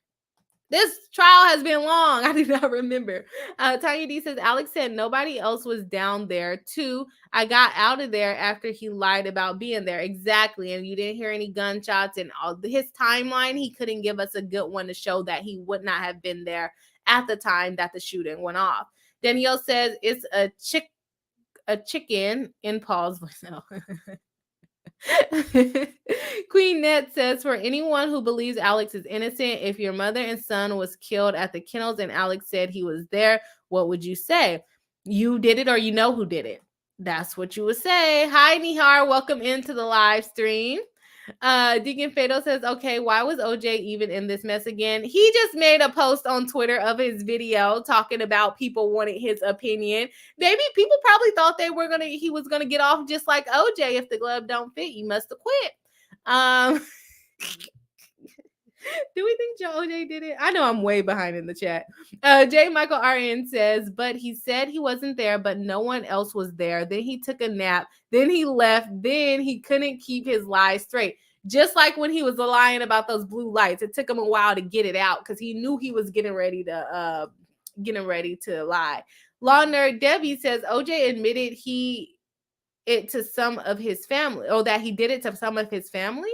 This trial has been long. I do not remember. Tanya D says, Alex said nobody else was down there. 2, I got out of there after he lied about being there. Exactly. And you didn't hear any gunshots and all his timeline. He couldn't give us a good one to show that he would not have been there at the time that the shooting went off. Danielle says it's a chicken in Paul's voice. No. Queen Net says, for anyone who believes Alex is innocent, if your mother and son was killed at the kennels and Alex said he was there, what would you say? You did it, or you know who did it? That's what you would say. Hi, Nihar. Welcome into the live stream. Deacon Fatal says, okay, why was OJ even in this mess again? He just made a post on Twitter of his video talking about people wanting his opinion. Maybe people probably thought he was gonna get off just like OJ. If the glove don't fit, you must have quit. Do we think OJ did it? I know I'm way behind in the chat. J. Michael RN says, but he said he wasn't there, but no one else was there. Then he took a nap. Then he left. Then he couldn't keep his lies straight. Just like when he was lying about those blue lights. It took him a while to get it out because he knew he was getting ready to lie. Law Nerd Debbie says OJ admitted it to some of his family. Oh, that he did it to some of his family?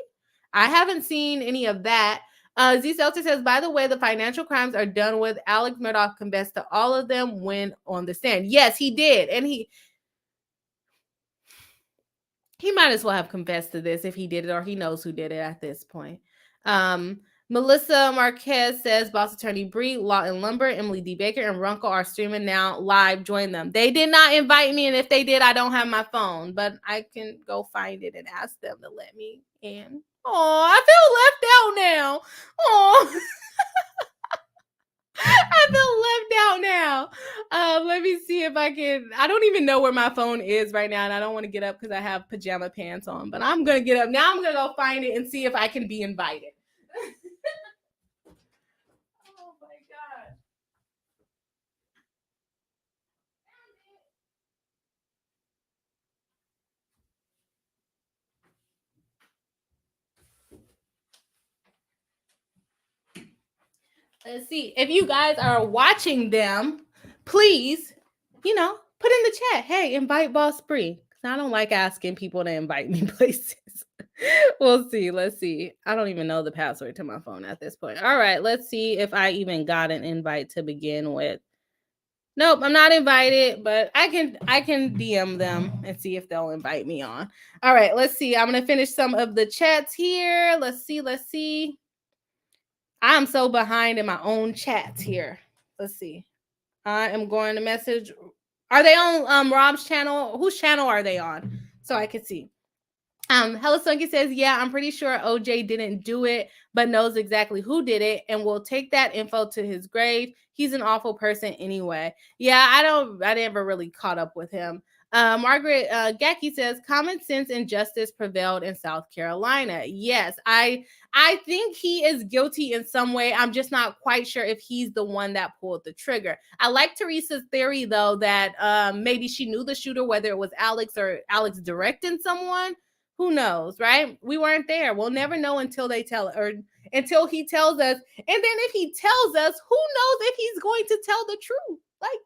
I haven't seen any of that. Z Celtic says, by the way, the financial crimes are done with. Alex Murdaugh confessed to all of them when on the stand. Yes, he did. And he might as well have confessed to this if he did it, or he knows who did it at this point. Melissa Marquez says, Boss Attorney Bree, Law and Lumber, Emily D. Baker, and Runkle are streaming now live. Join them. They did not invite me, and if they did, I don't have my phone, but I can go find it and ask them to let me in. Oh, I feel left out now. Oh, I feel left out now. Let me see if I can. I don't even know where my phone is right now, and I don't want to get up because I have pajama pants on, but I'm going to get up. Now I'm going to go find it and see if I can be invited. Oh, my God. Let's see. If you guys are watching them, please, put in the chat, hey, invite Boss Bree. I don't like asking people to invite me places. We'll see. Let's see. I don't even know the password to my phone at this point. All right, let's see if I even got an invite to begin with. Nope, I'm not invited, but I can DM them and see if they'll invite me on. All right, let's see. I'm gonna finish some of the chats here. Let's see. I'm so behind in my own chats here. Let's see. I am going to message. Are they on Rob's channel? Whose channel are they on? So I can see. Hello Sunky says, yeah, I'm pretty sure OJ didn't do it, but knows exactly who did it and will take that info to his grave. He's an awful person anyway. Yeah, I never really caught up with him. Margaret Gacki says, common sense and justice prevailed in South Carolina. Yes, I think he is guilty in some way. I'm just not quite sure if he's the one that pulled the trigger. I like Teresa's theory, though, that maybe she knew the shooter, whether it was Alex or Alex directing someone. Who knows, right? We weren't there. We'll never know until they tell, or until he tells us. And then if he tells us, who knows if he's going to tell the truth? Like,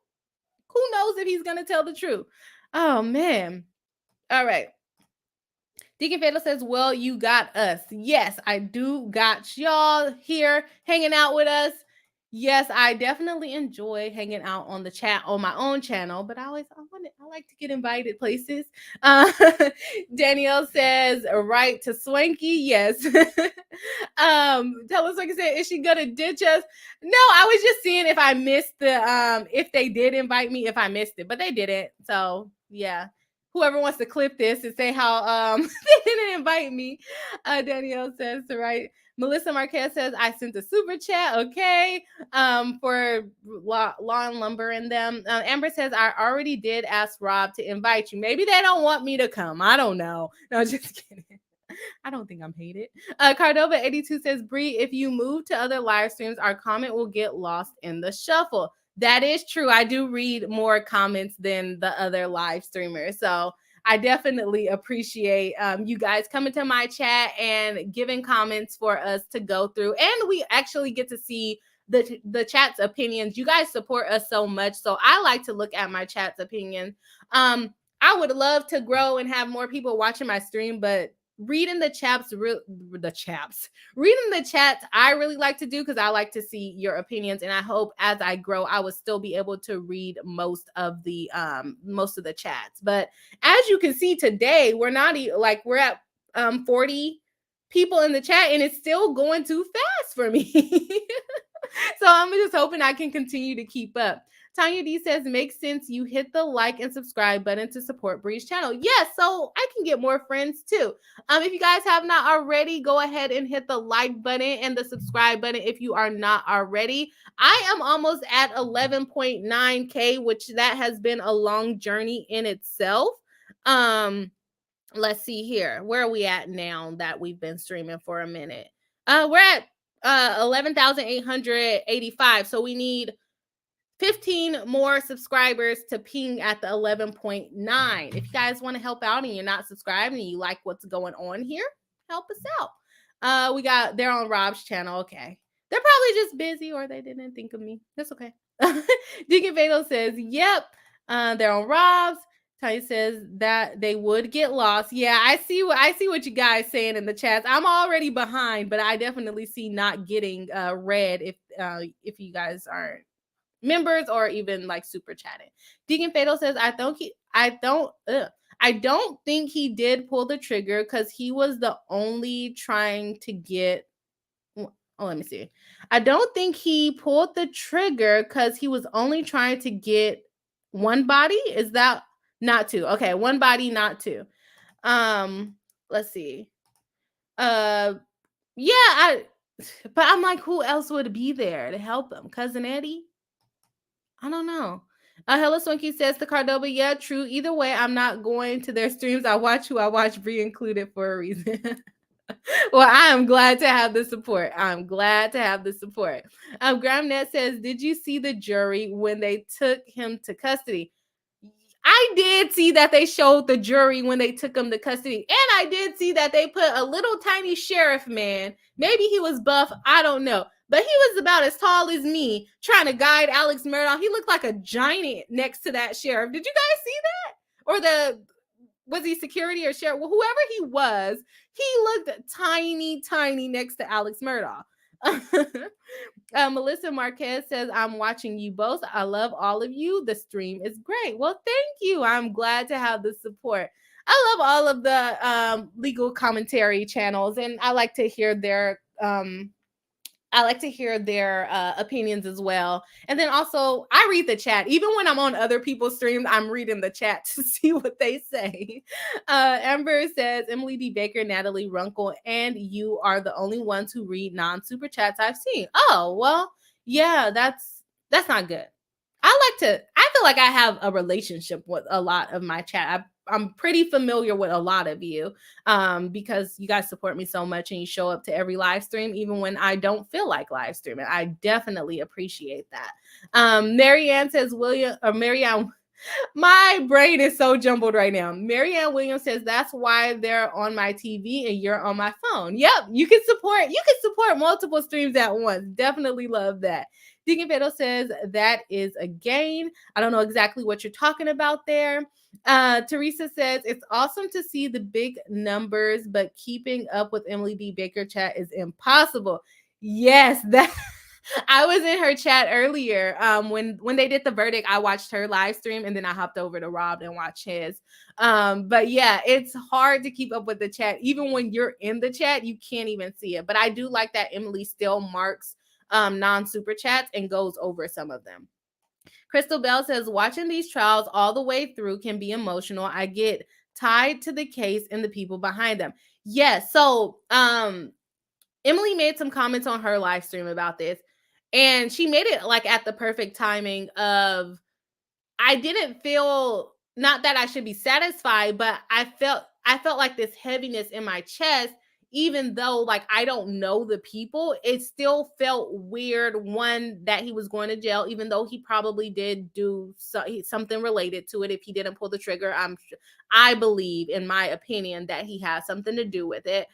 who knows if he's going to tell the truth? Oh, man. All right. Deacon Fatal says, well, you got us. Yes, I do got y'all here hanging out with us. Yes, I definitely enjoy hanging out on the chat on my own channel, but I like to get invited places. Danielle says, right to Swanky. Yes. Tell us Swanky said, is she gonna ditch us? No, I was just seeing if I missed the if they did invite me, if I missed it, but they didn't. So yeah. Whoever wants to clip this and say how they didn't invite me. Danielle says, right. Melissa Marquez says, I sent a super chat. Okay. For Lawn Lumber and them. Amber says, I already did ask Rob to invite you. Maybe they don't want me to come. I don't know. No, just kidding. I don't think I'm hated. Cardova 82 says, Bree, if you move to other live streams, our comment will get lost in the shuffle. That is true. I do read more comments than the other live streamers. So I definitely appreciate you guys coming to my chat and giving comments for us to go through. And we actually get to see the chat's opinions. You guys support us so much. So I like to look at my chat's opinions. I would love to grow and have more people watching my stream, but reading the chats, I really like to do because I like to see your opinions, and I hope as I grow, I will still be able to read most of the chats. But as you can see today, we're at 40 people in the chat, and it's still going too fast for me. So I'm just hoping I can continue to keep up. Tanya D says, makes sense. You hit the like and subscribe button to support Bree's channel. Yes, so I can get more friends too. If you guys have not already, go ahead and hit the like button and the subscribe button if you are not already. I am almost at 11.9K, which that has been a long journey in itself. Let's see here. Where are we at now that we've been streaming for a minute? We're at 11,885. So we need 15 more subscribers to ping at the 11.9. If you guys want to help out and you're not subscribed and you like what's going on here, help us out. They're on Rob's channel. Okay. They're probably just busy or they didn't think of me. That's okay. Deacon Fatal says, yep. They're on Rob's. Tanya says that they would get lost. Yeah, I see what you guys saying in the chats. I'm already behind, but I definitely see not getting read if you guys aren't members or even like super chatting. Deacon Fatal says, I don't think he did pull the trigger because he was the only trying to get. Oh, let me see. I don't think he pulled the trigger because he was only trying to get one body. Is that not two? Okay, one body, not two. Let's see. But I'm like, who else would be there to help him? Cousin Eddie? I don't know. Hello Swanky says to Cardova, yeah, true. Either way, I'm not going to their streams. I watch who I watch, Bree included, for a reason. Well, I am glad to have the support. Gramnet says, did you see the jury when they took him to custody? I did see that they showed the jury when they took him to custody. And I did see that they put a little tiny sheriff man. Maybe he was buff. I don't know. But he was about as tall as me trying to guide Alex Murdaugh. He looked like a giant next to that sheriff. Did you guys see that? Or was he security or sheriff? Well, whoever he was, he looked tiny, tiny next to Alex Murdaugh. Melissa Marquez says, I'm watching you both. I love all of you. The stream is great. Well, thank you. I'm glad to have the support. I love all of the legal commentary channels, and I like to hear their opinions as well. And then also, I read the chat. Even when I'm on other people's streams, I'm reading the chat to see what they say. Amber says, Emily D. Baker, Natalie Runkle, and you are the only ones who read non-super chats I've seen. Oh, well, yeah, that's not good. I feel like I have a relationship with a lot of my chat. I'm pretty familiar with a lot of you because you guys support me so much and you show up to every live stream, even when I don't feel like live streaming. I definitely appreciate that. Marianne says, Marianne, my brain is so jumbled right now. Marianne Williams says, that's why they're on my TV and you're on my phone. Yep, you can support multiple streams at once. Definitely love that. Deacon Beto says, that is a gain. I don't know exactly what you're talking about there. Teresa says, it's awesome to see the big numbers, but keeping up with Emily D. Baker chat is impossible. Yes, that I was in her chat earlier. When they did the verdict, I watched her live stream and then I hopped over to Rob and watched his. But yeah, it's hard to keep up with the chat. Even when you're in the chat, you can't even see it. But I do like that Emily still marks non-super chats and goes over some of them. Crystal Bell says, watching these trials all the way through can be emotional. I get tied to the case and the people behind them. Yes. So Emily made some comments on her live stream about this, and she made it like at the perfect timing of, I didn't feel, not that I should be satisfied, but I felt like this heaviness in my chest. Even though like I don't know the people, it still felt weird, one, that he was going to jail, even though he probably did do something related to it. If he didn't pull the trigger, I believe, in my opinion, that he has something to do with it.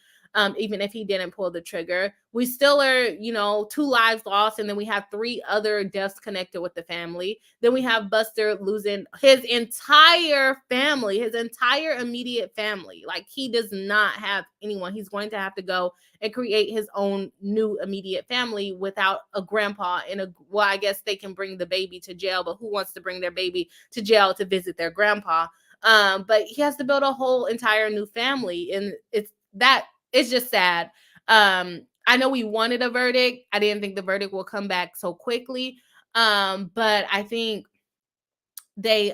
Even if he didn't pull the trigger, we still are, 2 lives lost. And then we have 3 other deaths connected with the family. Then we have Buster losing his entire family, his entire immediate family. Like, he does not have anyone. He's going to have to go and create his own new immediate family without a grandpa well, I guess they can bring the baby to jail, but who wants to bring their baby to jail to visit their grandpa? But he has to build a whole entire new family. And it's just sad. I know we wanted a verdict. I didn't think the verdict will come back so quickly. But I think they,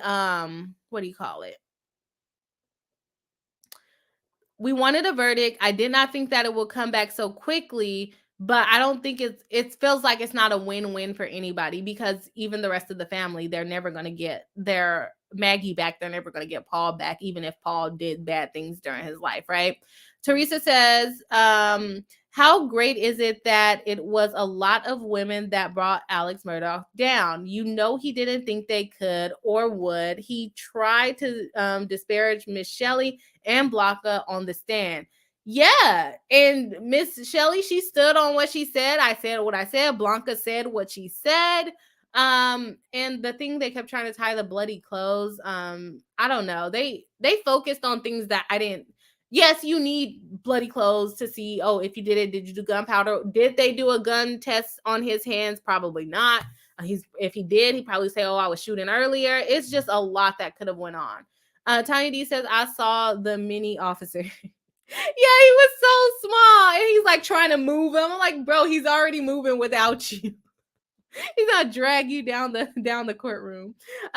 what do you call it? We wanted a verdict. I did not think that it would come back so quickly, but I don't think it feels like it's not a win-win for anybody, because even the rest of the family, they're never going to get their Maggie back. They're never going to get Paul back, even if Paul did bad things during his life, right? Teresa says, how great is it that it was a lot of women that brought Alex Murdaugh down? He didn't think they could or would. He tried to disparage Miss Shelley and Blanca on the stand. Yeah, and Miss Shelley, she stood on what she said. I said what I said. Blanca said what she said. And the thing they kept trying to tie the bloody clothes. I don't know. They focused on things that I didn't. Yes, you need bloody clothes to see, if you did it, did you do gunpowder? Did they do a gun test on his hands? Probably not. If he did, he'd probably say, I was shooting earlier. It's just a lot that could have went on. Tiny D says, I saw the mini officer. Yeah, he was so small. And he's like trying to move him. I'm like, bro, he's already moving without you. He's gonna drag you down the courtroom.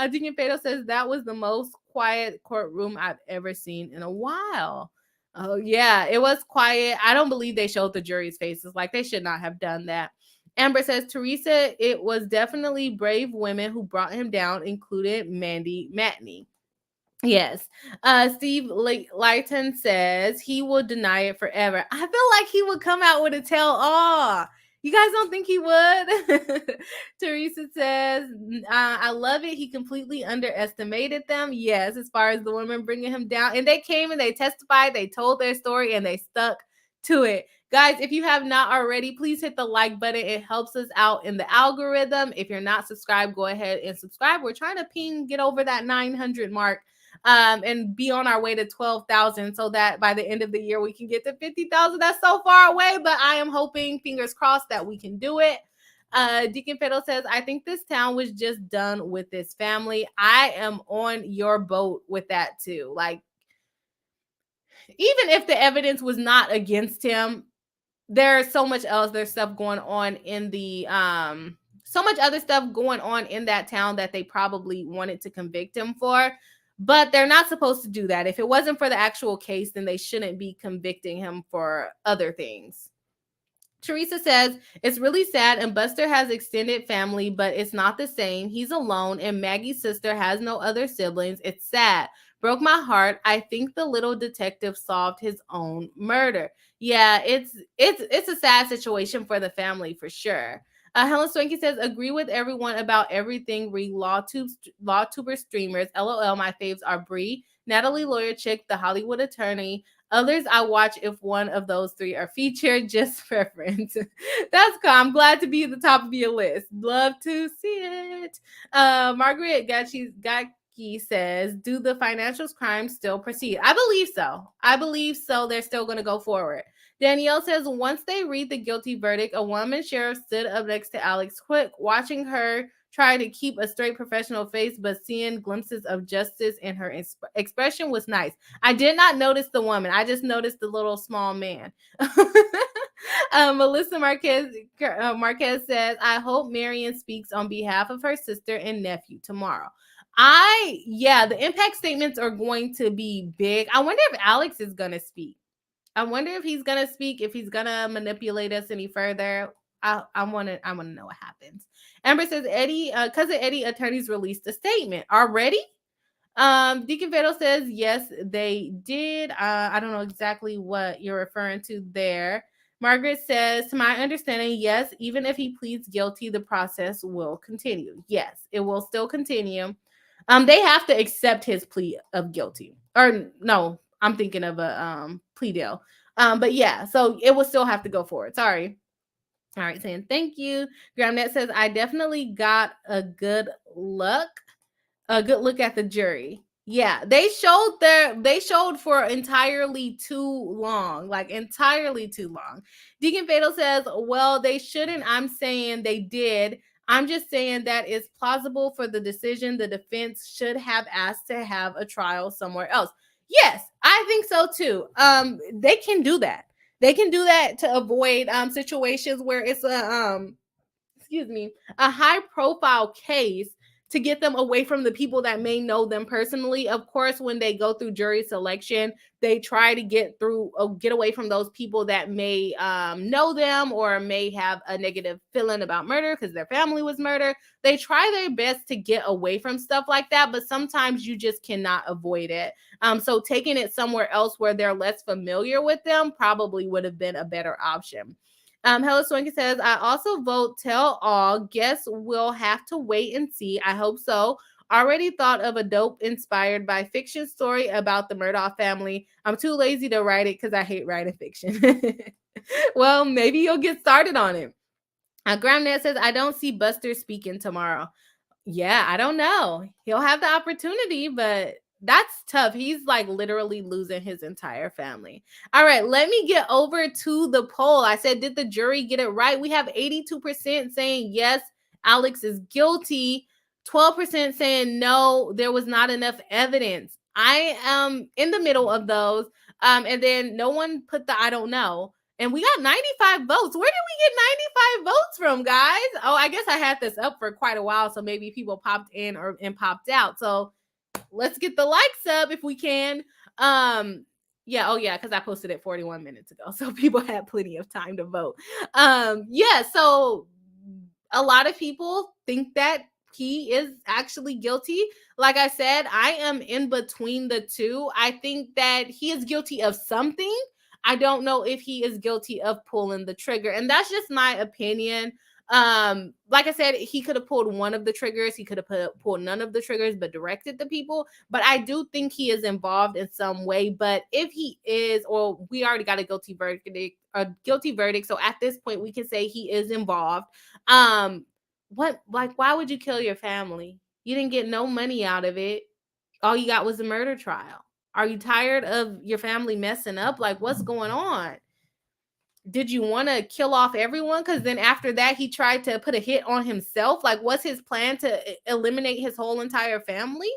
Deacon Fato says, that was the most quiet courtroom I've ever seen in a while. Oh, yeah, it was quiet. I don't believe they showed the jury's faces. Like, they should not have done that. Amber says, Teresa, it was definitely brave women who brought him down, included Mandy Matney. Yes. Steve Lighton says he will deny it forever. I feel like he would come out with a tell-all. You guys don't think he would? Teresa says, I love it. He completely underestimated them. Yes, as far as the women bringing him down. And they came and they testified. They told their story and they stuck to it. Guys, if you have not already, please hit the like button. It helps us out in the algorithm. If you're not subscribed, go ahead and subscribe. We're trying to get over that 900 mark. and be on our way to 12,000 so that by the end of the year we can get to 50,000. That's so far away, but I am hoping, fingers crossed, that we can do it. Deacon Fiddle says, I think this town was just done with this family. I am on your boat with that too. Like, even if the evidence was not against him, there's so much else. There's stuff going on in the so much other stuff going on in that town that they probably wanted to convict him for, but they're not supposed to do that. If it wasn't for the actual case, then they shouldn't be convicting him for other things. Teresa says, it's really sad, and Buster has extended family, but it's not the same. He's alone, and Maggie's sister has no other siblings. It's sad. Broke my heart. I think the little detective solved his own murder. Yeah, it's a sad situation for the family for sure. Helen Swanky says, agree with everyone about everything. Read LawTuber streamers. LOL, my faves are Bree, Natalie Lawyer Chick, the Hollywood Attorney. Others I watch if one of those three are featured, just preference. That's cool. I'm glad to be at the top of your list. Love to see it. Margaret Gaki says, do the financial crimes still proceed? I believe so. They're still going to go forward. Danielle says, once they read the guilty verdict, a woman sheriff stood up next to Alex Quick, watching her try to keep a straight professional face, but seeing glimpses of justice in her expression was nice. I did not notice the woman. I just noticed the little small man. Melissa Marquez says, I hope Marion speaks on behalf of her sister and nephew tomorrow. The impact statements are going to be big. I wonder if Alex is going to speak. I wonder if he's going to speak, if he's going to manipulate us any further. I want to know what happens. Amber says, cousin Eddie attorneys released a statement already. Deacon Fatal says, yes, they did. I don't know exactly what you're referring to there. Margaret says, to my understanding, yes, even if he pleads guilty, the process will continue. Yes, it will still continue. They have to accept his plea of guilty. Or no, I'm thinking of a plea deal. But yeah, so it will still have to go forward. Sorry. All right, saying thank you. Gramnet says, I definitely got a good look at the jury. Yeah, they showed for entirely too long. Deacon Fatal says, well, they shouldn't. I'm saying they did. I'm just saying that it's plausible for the decision. The defense should have asked to have a trial somewhere else. Yes, I think so too. They can do that. They can do that to avoid situations where it's a high profile case, to get them away from the people that may know them personally. Of course, when they go through jury selection, they try to get away from those people that may know them or may have a negative feeling about murder because their family was murdered. They try their best to get away from stuff like that, but sometimes you just cannot avoid it. So taking it somewhere else where they're less familiar with them probably would have been a better option. Hello Swinky says, I also vote tell all. Guess we'll have to wait and see. I hope so. Already thought of a dope inspired by fiction story about the Murdaugh family. I'm too lazy to write it because I hate writing fiction. Well, maybe you'll get started on it. Gramnet says, I don't see Buster speaking tomorrow. Yeah, I don't know. He'll have the opportunity, but that's tough. He's like literally losing his entire family. All right, let me get over to the poll. I said, did the jury get it right? We have 82% saying yes, Alex is guilty. 12% saying no, there was not enough evidence. I am in the middle of those. And then no one put the I don't know. And we got 95 votes. Where did we get 95 votes from, guys? Oh, I guess I had this up for quite a while, so maybe people popped in and popped out. So let's get the likes up if we can. Because I posted it 41 minutes ago, so people had plenty of time to vote. So a lot of people think that he is actually guilty. Like I said, I am in between the two. I think that he is guilty of something. I don't know if he is guilty of pulling the trigger, and that's just my opinion. Like I said, he could have pulled one of the triggers. He could have pulled none of the triggers, but directed the people. But I do think he is involved in some way. But if he is, or we already got a guilty verdict. So at this point, we can say he is involved. Why would you kill your family? You didn't get no money out of it. all you got was a murder trial? Are you tired of your family messing up? Like, what's going on? Did you want to kill off everyone? Because then after that, he tried to put a hit on himself. Like, what's his plan to eliminate his whole entire family?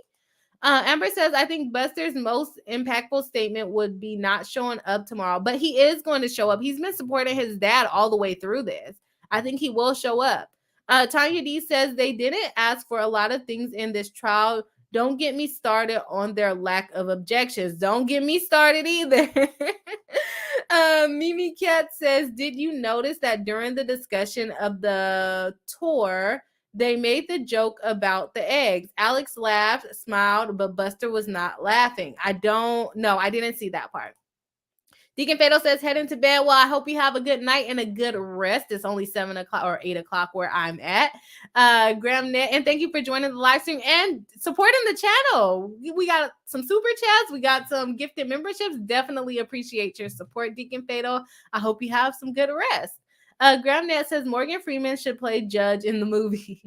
Amber says, I think Buster's most impactful statement would be not showing up tomorrow, but he is going to show up. He's been supporting his dad all the way through this. I think he will show up. Tanya D says they didn't ask for a lot of things in this trial. Don't get me started on their lack of objections. Don't get me started either. Mimi Cat says, did you notice that during the discussion of the tour, they made the joke about the eggs? Alex laughed, smiled, but Buster was not laughing. I didn't see that part. Deacon Fatal says, heading to bed. Well, I hope you have a good night and a good rest. It's only 7 o'clock or 8 o'clock where I'm at. Graham Net, and thank you for joining the live stream and supporting the channel. We got some super chats. We got some gifted memberships. Definitely appreciate your support, Deacon Fatal. I hope you have some good rest. Graham Net says, Morgan Freeman should play judge in the movie.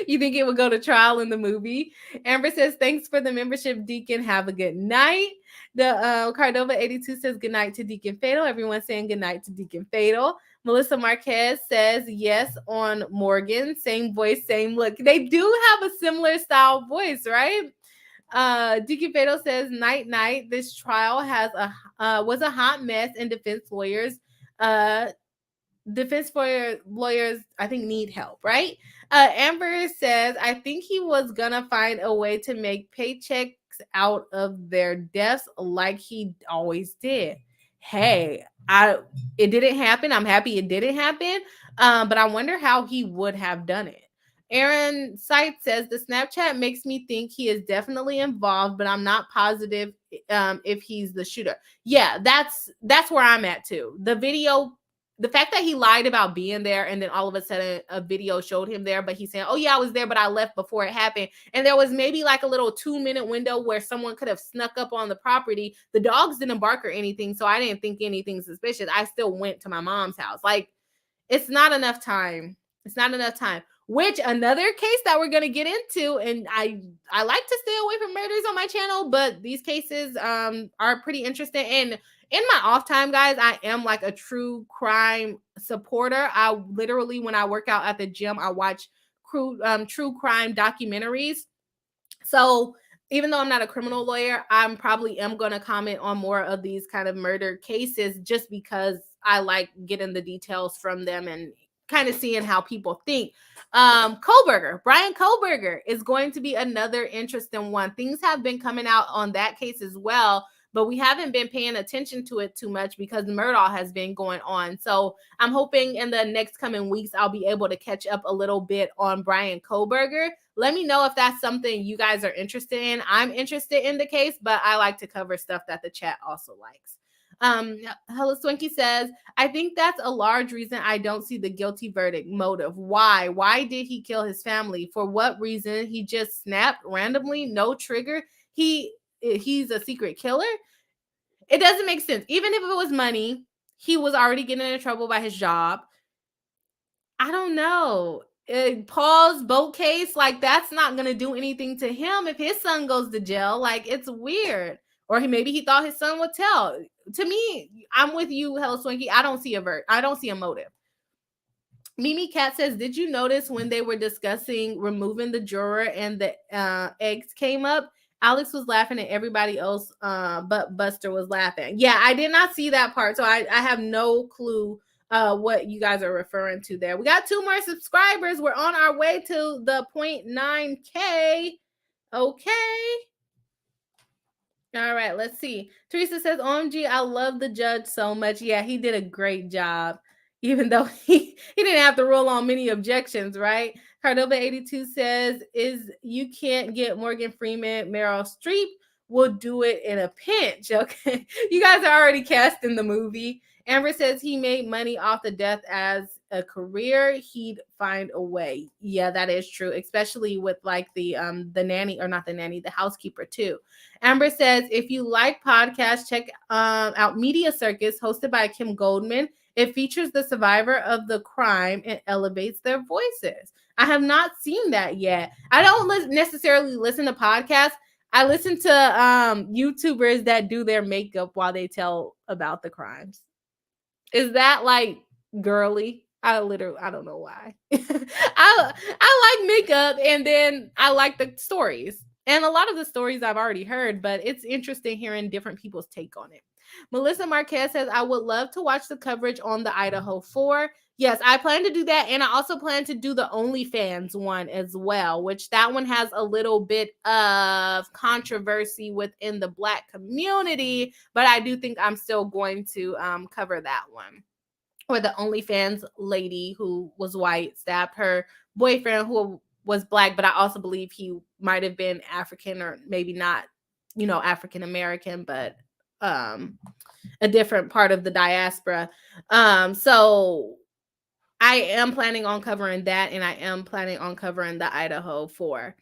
You think it would go to trial in the movie? Amber says, thanks for the membership, Deacon. Have a good night. The Cardova 82 says, good night to Deacon Fatal. Everyone's saying good night to Deacon Fatal. Melissa Marquez says, yes, on Morgan. Same voice, same look. They do have a similar style voice, right? Deacon Fatal says, night, night. This trial was a hot mess, and defense lawyers, I think, need help, right? Amber says, I think he was gonna find a way to make paychecks out of their deaths like he always did. Hey, it didn't happen. I'm happy it didn't happen. But I wonder how he would have done it. Aaron Sight says, the Snapchat makes me think he is definitely involved, but I'm not positive if he's the shooter. Yeah, that's where I'm at too. The fact that he lied about being there and then all of a sudden a video showed him there, but he's saying, oh yeah, I was there, but I left before it happened. And there was maybe like a little 2-minute window where someone could have snuck up on the property. The dogs didn't bark or anything, so I didn't think anything suspicious. I still went to my mom's house. Like, it's not enough time. It's not enough time. Which, another case that we're going to get into, and I like to stay away from murders on my channel, but these cases are pretty interesting. And in my off time, guys, I am like a true crime supporter. I literally, when I work out at the gym, I watch true crime documentaries. So even though I'm not a criminal lawyer, I'm probably am going to comment on more of these kind of murder cases just because I like getting the details from them and kind of seeing how people think. Brian Kohlberger is going to be another interesting one. Things have been coming out on that case as well, but we haven't been paying attention to it too much because Murdaugh has been going on. So I'm hoping in the next coming weeks, I'll be able to catch up a little bit on Brian Kohlberger. Let me know if that's something you guys are interested in. I'm interested in the case, but I like to cover stuff that the chat also likes. Hello Swinky says, I think that's a large reason I don't see the guilty verdict. Motive. Why did he kill his family? For what reason? He just snapped randomly, no trigger. He's a secret killer. It doesn't make sense. Even if it was money, he was already getting into trouble by his job. I don't know. Paul's boat case, like, that's not going to do anything to him if his son goes to jail. Like, it's weird. Or maybe he thought his son would tell. To me, I'm with you, Hello Swinky. I don't see a motive. Mimi Cat says, did you notice when they were discussing removing the juror and the eggs came up? Alex was laughing and everybody else but Buster was laughing. Yeah, I did not see that part. So I have no clue what you guys are referring to there. We got 2 more subscribers. We're on our way to the 0.9K. Okay. All right, let's see. Teresa says, OMG, I love the judge so much. Yeah, he did a great job, even though he didn't have to rule on many objections, right? Cardova 82 says, you can't get Morgan Freeman, Meryl Streep will do it in a pinch. Okay, you guys are already cast in the movie. Amber says he made money off the death as a career. He'd find a way. Yeah, that is true, especially with like the nanny, or not the nanny, the housekeeper too. Amber says, if you like podcasts, check out Media Circus, hosted by Kim Goldman. It features the survivor of the crime and elevates their voices. I have not seen that yet. I don't necessarily listen to podcasts. I listen to YouTubers that do their makeup while they tell about the crimes. Is that like girly? I don't know why. I like makeup, and then I like the stories. And a lot of the stories I've already heard, but it's interesting hearing different people's take on it. Melissa Marquez says, I would love to watch the coverage on the Idaho 4. Yes, I plan to do that. And I also plan to do the OnlyFans one as well, which that one has a little bit of controversy within the Black community. But I do think I'm still going to cover that one. Where the OnlyFans lady who was white stabbed her boyfriend who was Black, but I also believe he might have been African or maybe not, African American, but a different part of the diaspora. So I am planning on covering that, and I am planning on covering the Idaho 4.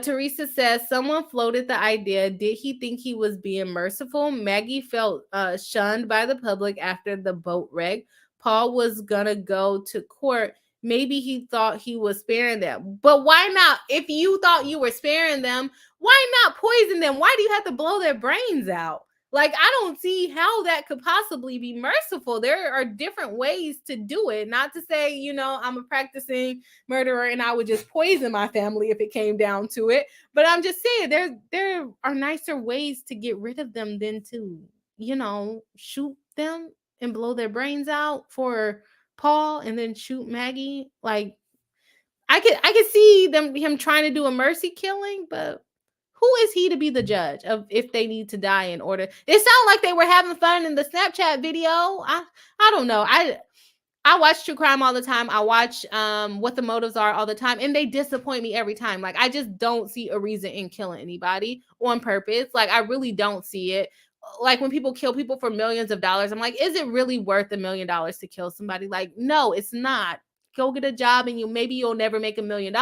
Teresa says, someone floated the idea. Did he think he was being merciful? Maggie felt shunned by the public after the boat wreck. Paul was going to go to court. Maybe he thought he was sparing them. But why not? If you thought you were sparing them, why not poison them? Why do you have to blow their brains out? Like, I don't see how that could possibly be merciful. There are different ways to do it. Not to say, I'm a practicing murderer and I would just poison my family if it came down to it. But I'm just saying there are nicer ways to get rid of them than to, shoot them and blow their brains out for Paul and then shoot Maggie. Like, I could see him trying to do a mercy killing, but who is he to be the judge of if they need to die in order? It sounded like they were having fun in the Snapchat video. I don't know. I watch true crime all the time. I watch what the motives are all the time, and they disappoint me every time. Like, I just don't see a reason in killing anybody on purpose. Like, I really don't see it. Like, when people kill people for millions of dollars, I'm like, is it really worth $1 million to kill somebody? Like, no, it's not. Go get a job and maybe you'll never make $1 million,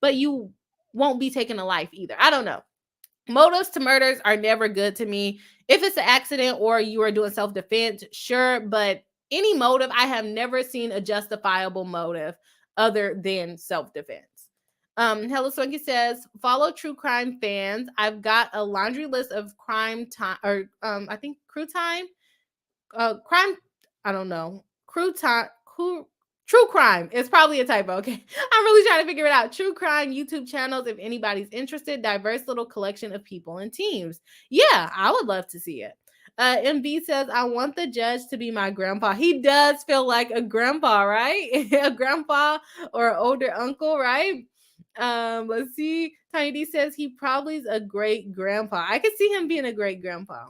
but you won't be taking a life either. I don't know. Motives to murders are never good to me. If it's an accident or you are doing self-defense, sure, but any motive, I have never seen a justifiable motive other than self-defense. Hello Swanky says, follow true crime fans. I've got a laundry list of crime time, or I think crew time, crime. I don't know, crew time, True crime. It's probably a typo. Okay. I'm really trying to figure it out. True crime YouTube channels. If anybody's interested, diverse little collection of people and teams. Yeah, I would love to see it. MB says, I want the judge to be my grandpa. He does feel like a grandpa, right? A grandpa or older uncle, right? Let's see. Tiny D says he probably is a great grandpa. I could see him being a great grandpa.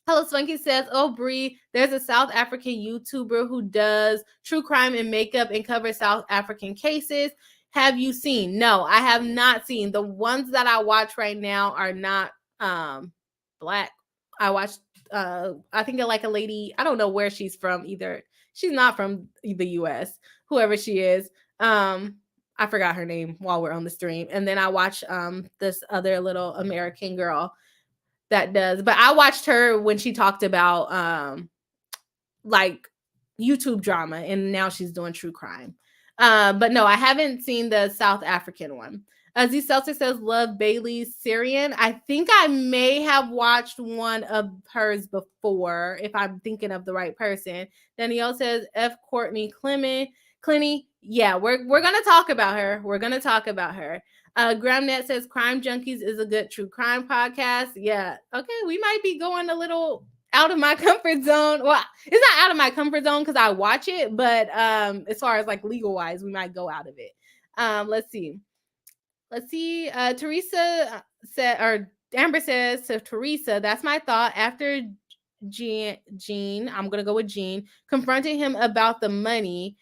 Hello Swanky says, oh, Bree, there's a South African YouTuber who does true crime and makeup and covers South African cases. Have you seen? No, I have not seen. The ones that I watch right now are not Black. I watched, I think like a lady, I don't know where she's from either. She's not from the US, whoever she is. I forgot her name while we're on the stream. And then I watch this other little American girl that does, but I watched her when she talked about like YouTube drama, and now she's doing true crime. But no, I haven't seen the South African one. Z Seltzer says, love Bailey's Syrian. I think I may have watched one of hers before, if I'm thinking of the right person. Danielle says, F. Courtney Clenny. Yeah, we're gonna talk about her. We're gonna talk about her. Gramnet says Crime Junkies is a good true crime podcast. Yeah. Okay. We might be going a little out of my comfort zone. Well, it's not out of my comfort zone because I watch it, but as far as like legal wise, we might go out of it. Let's see. Teresa said, or Amber says to Teresa, that's my thought. After Gene, I'm going to go with Gene, confronted him about the money.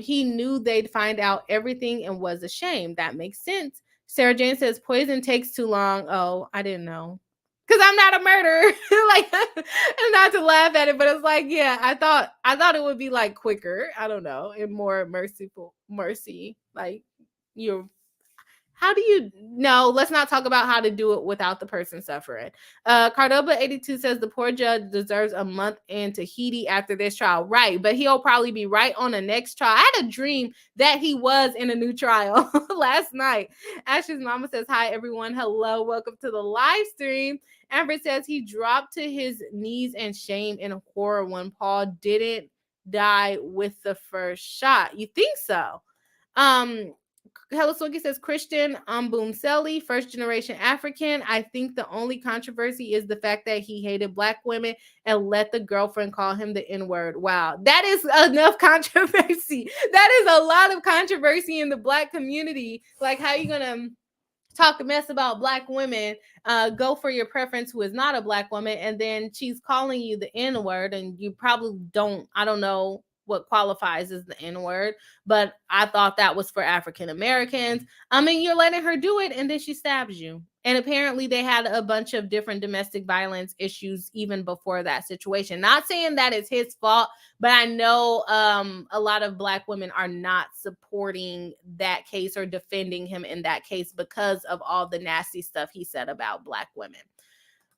He knew they'd find out everything and was ashamed. That makes sense. Sarah Jane says poison takes too long. Oh, I didn't know. Because I'm not a murderer. Like, I'm not to laugh at it, but it's like, yeah, I thought it would be like quicker. I don't know, and more mercy. Like, let's not talk about how to do it without the person suffering. Cardoba 82 says the poor judge deserves a month in Tahiti after this trial. Right, but he'll probably be right on the next trial. I had a dream that he was in a new trial last night. Ash's mama says, hi, everyone. Hello, welcome to the live stream. Amber says he dropped to his knees in shame and horror when Paul didn't die with the first shot. You think so? Hello Swinky says Christian Boomselli, first generation African. I think the only controversy is the fact that he hated black women and let the girlfriend call him the N-word. Wow, that is enough controversy. That is a lot of controversy in the black community. Like, how you gonna talk a mess about black women, go for your preference who is not a black woman, and then she's calling you the N-word, and you probably I don't know what qualifies as the N-word, but I thought that was for African Americans. I mean, you're letting her do it, and then she stabs you. And apparently they had a bunch of different domestic violence issues even before that situation. Not saying that it's his fault, but I know a lot of black women are not supporting that case or defending him in that case because of all the nasty stuff he said about black women.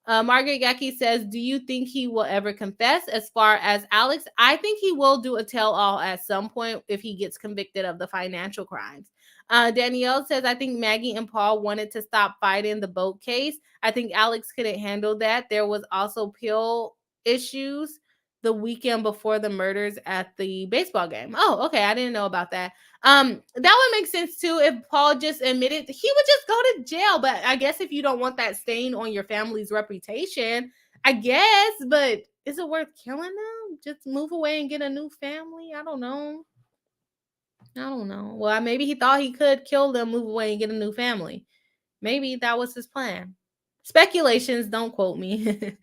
Margaret Gaki says, do you think he will ever confess? As far as Alex, I think he will do a tell-all at some point if he gets convicted of the financial crimes. Danielle says, I think Maggie and Paul wanted to stop fighting the boat case. I think Alex couldn't handle that. There was also pill issues the weekend before the murders at the baseball game. Oh, okay. I didn't know about that. That would make sense too if Paul just admitted he would just go to jail. But I guess if you don't want that stain on your family's reputation, I guess. But is it worth killing them? Just move away and get a new family? I don't know. Well, maybe he thought he could kill them, move away, and get a new family. Maybe that was his plan. Speculations, don't quote me.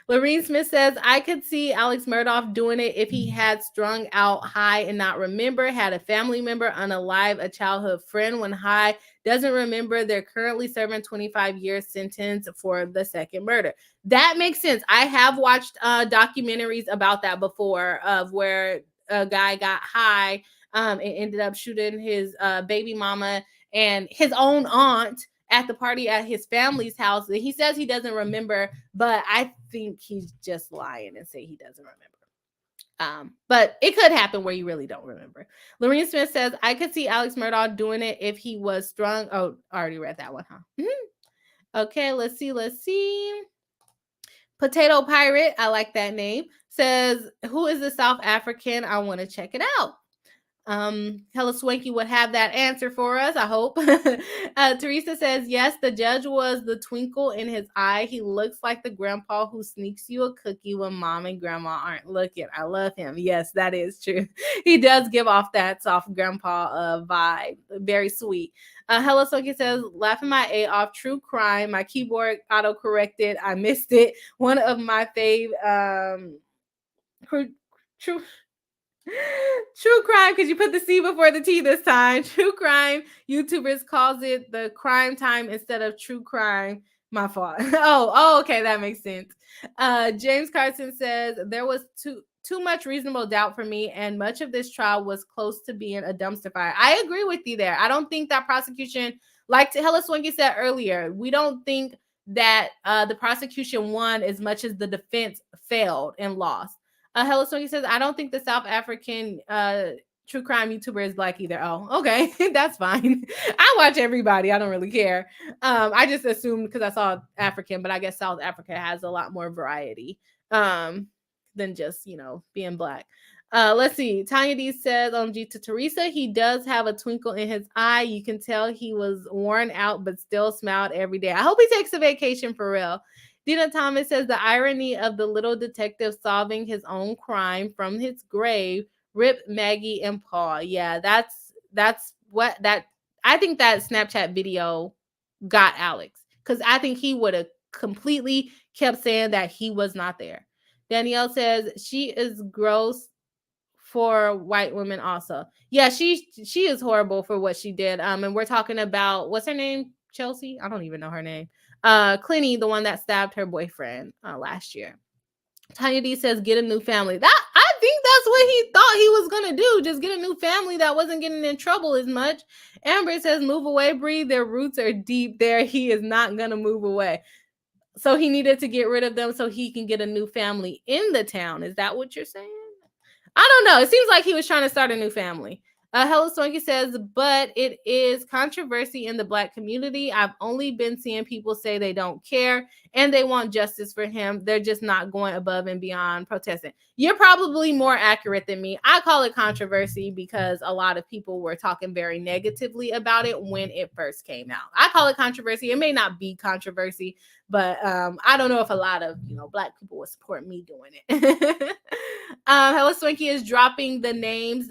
Lorene Smith says, I could see Alex Murdaugh doing it if he had strung out high and not remember, had a family member unalive, a childhood friend when high, doesn't remember. They're currently serving 25-year sentence for the second murder. That makes sense. I have watched documentaries about that before, of where a guy got high and ended up shooting his baby mama and his own aunt at the party at his family's house. He says he doesn't remember, but I think he's just lying and say he doesn't remember. But it could happen where you really don't remember. Lorene Smith says, I could see Alex Murdaugh doing it if he was strung. Oh, I already read that one, huh? Mm-hmm. Okay, let's see. Potato Pirate, I like that name, says, who is the South African? I want to check it out. Hella Swanky would have that answer for us, I hope. Teresa says, yes, the judge was the twinkle in his eye. He looks like the grandpa who sneaks you a cookie when mom and grandma aren't looking. I love him. Yes, that is true. He does give off that soft grandpa vibe. Very sweet. Hella Swanky says, laughing my A off, true crime. My keyboard auto-corrected. I missed it. One of my fave True crime, because you put the C before the T this time. True crime YouTubers calls it the crime time instead of true crime. My fault. Oh, okay, that makes sense. James Carson says, there was too much reasonable doubt for me, and much of this trial was close to being a dumpster fire. I agree with you there. I don't think that prosecution, like Hella Swanky said earlier, we don't think that the prosecution won as much as the defense failed and lost. Hello Swanky says, I don't think the South African true crime YouTuber is black either. Oh, okay. That's fine. I watch everybody. I don't really care. I just assumed because I saw African, but I guess South Africa has a lot more variety than just, being black. Let's see. Tanya D says, G to Teresa, he does have a twinkle in his eye. You can tell he was worn out, but still smiled every day. I hope he takes a vacation for real. Dina Thomas says, the irony of the little detective solving his own crime from his grave. Rip Maggie and Paul. Yeah, that's what that, I think that Snapchat video got Alex, because I think he would have completely kept saying that he was not there. Danielle says, she is gross for white women also. Yeah, she is horrible for what she did. And we're talking about, what's her name? Chelsea? I don't even know her name. Clinty, the one that stabbed her boyfriend last year. Tanya D says, get a new family. That think that's what he thought he was going to do. Just get a new family that wasn't getting in trouble as much. Amber says, move away, Bree. Their roots are deep there. He is not going to move away. So he needed to get rid of them so he can get a new family in the town. Is that what you're saying? I don't know. It seems like he was trying to start a new family. Hello Swanky says, but it is controversy in the Black community. I've only been seeing people say they don't care and they want justice for him. They're just not going above and beyond protesting. You're probably more accurate than me. I call it controversy because a lot of people were talking very negatively about it when it first came out. I call it controversy. It may not be controversy, but I don't know if a lot of Black people would support me doing it. Hello Swanky is dropping the names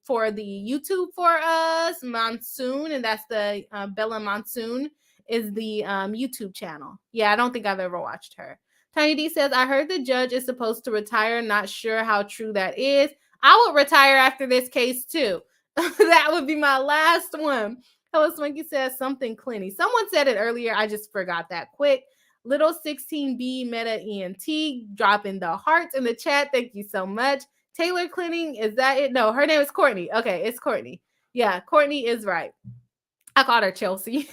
for the YouTube for us. Monsoon, and that's the Bella Monsoon is the YouTube channel. Yeah, I don't think I've ever watched her. Tiny D says, I heard the judge is supposed to retire. Not sure how true that is. I would retire after this case too. That would be my last one. Hello Swanky says something Clinty. Someone said it earlier. I just forgot that quick. Little 16B Meta ENT dropping the hearts in the chat. Thank you so much. Taylor Clinting, is that it? No, her name is Courtney. Okay, it's Courtney. Yeah, Courtney is right. I called her Chelsea.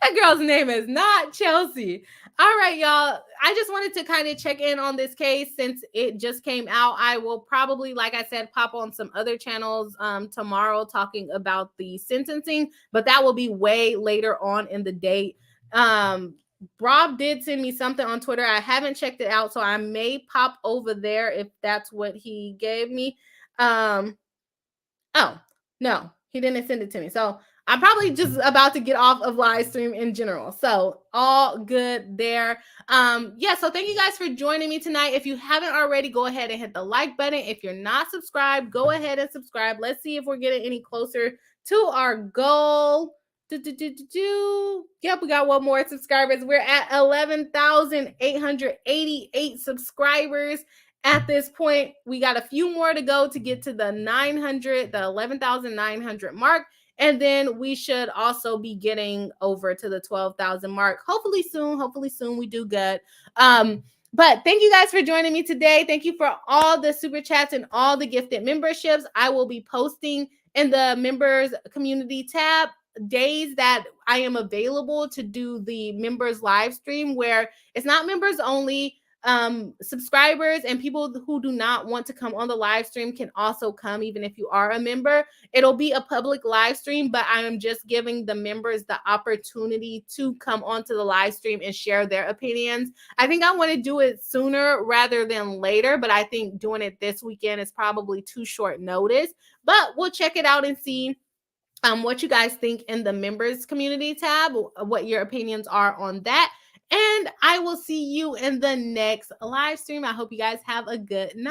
That girl's name is not Chelsea. All right, y'all. I just wanted to kind of check in on this case since it just came out. I will probably, like I said, pop on some other channels tomorrow talking about the sentencing, but that will be way later on in the date. Rob did send me something on Twitter. I haven't checked it out, so I may pop over there if that's what he gave me. Oh, no, he didn't send it to me. So I'm probably just about to get off of live stream in general. So all good there. Yeah, so thank you guys for joining me tonight. If you haven't already, go ahead and hit the like button. If you're not subscribed, go ahead and subscribe. Let's see if we're getting any closer to our goal. Yep, we got one more subscribers. We're at 11,888 subscribers at this point. We got a few more to go to get to the 11,900 mark. And then we should also be getting over to the 12,000 mark. Hopefully soon we do good. But thank you guys for joining me today. Thank you for all the super chats and all the gifted memberships. I will be posting in the members community tab days that I am available to do the members live stream, where it's not members only. Subscribers and people who do not want to come on the live stream can also come, even if you are a member. It'll be a public live stream, but I am just giving the members the opportunity to come onto the live stream and share their opinions. I think I want to do it sooner rather than later, but I think doing it this weekend is probably too short notice. But we'll check it out and see what you guys think in the members community tab, what your opinions are on that. And I will see you in the next live stream. I hope you guys have a good night.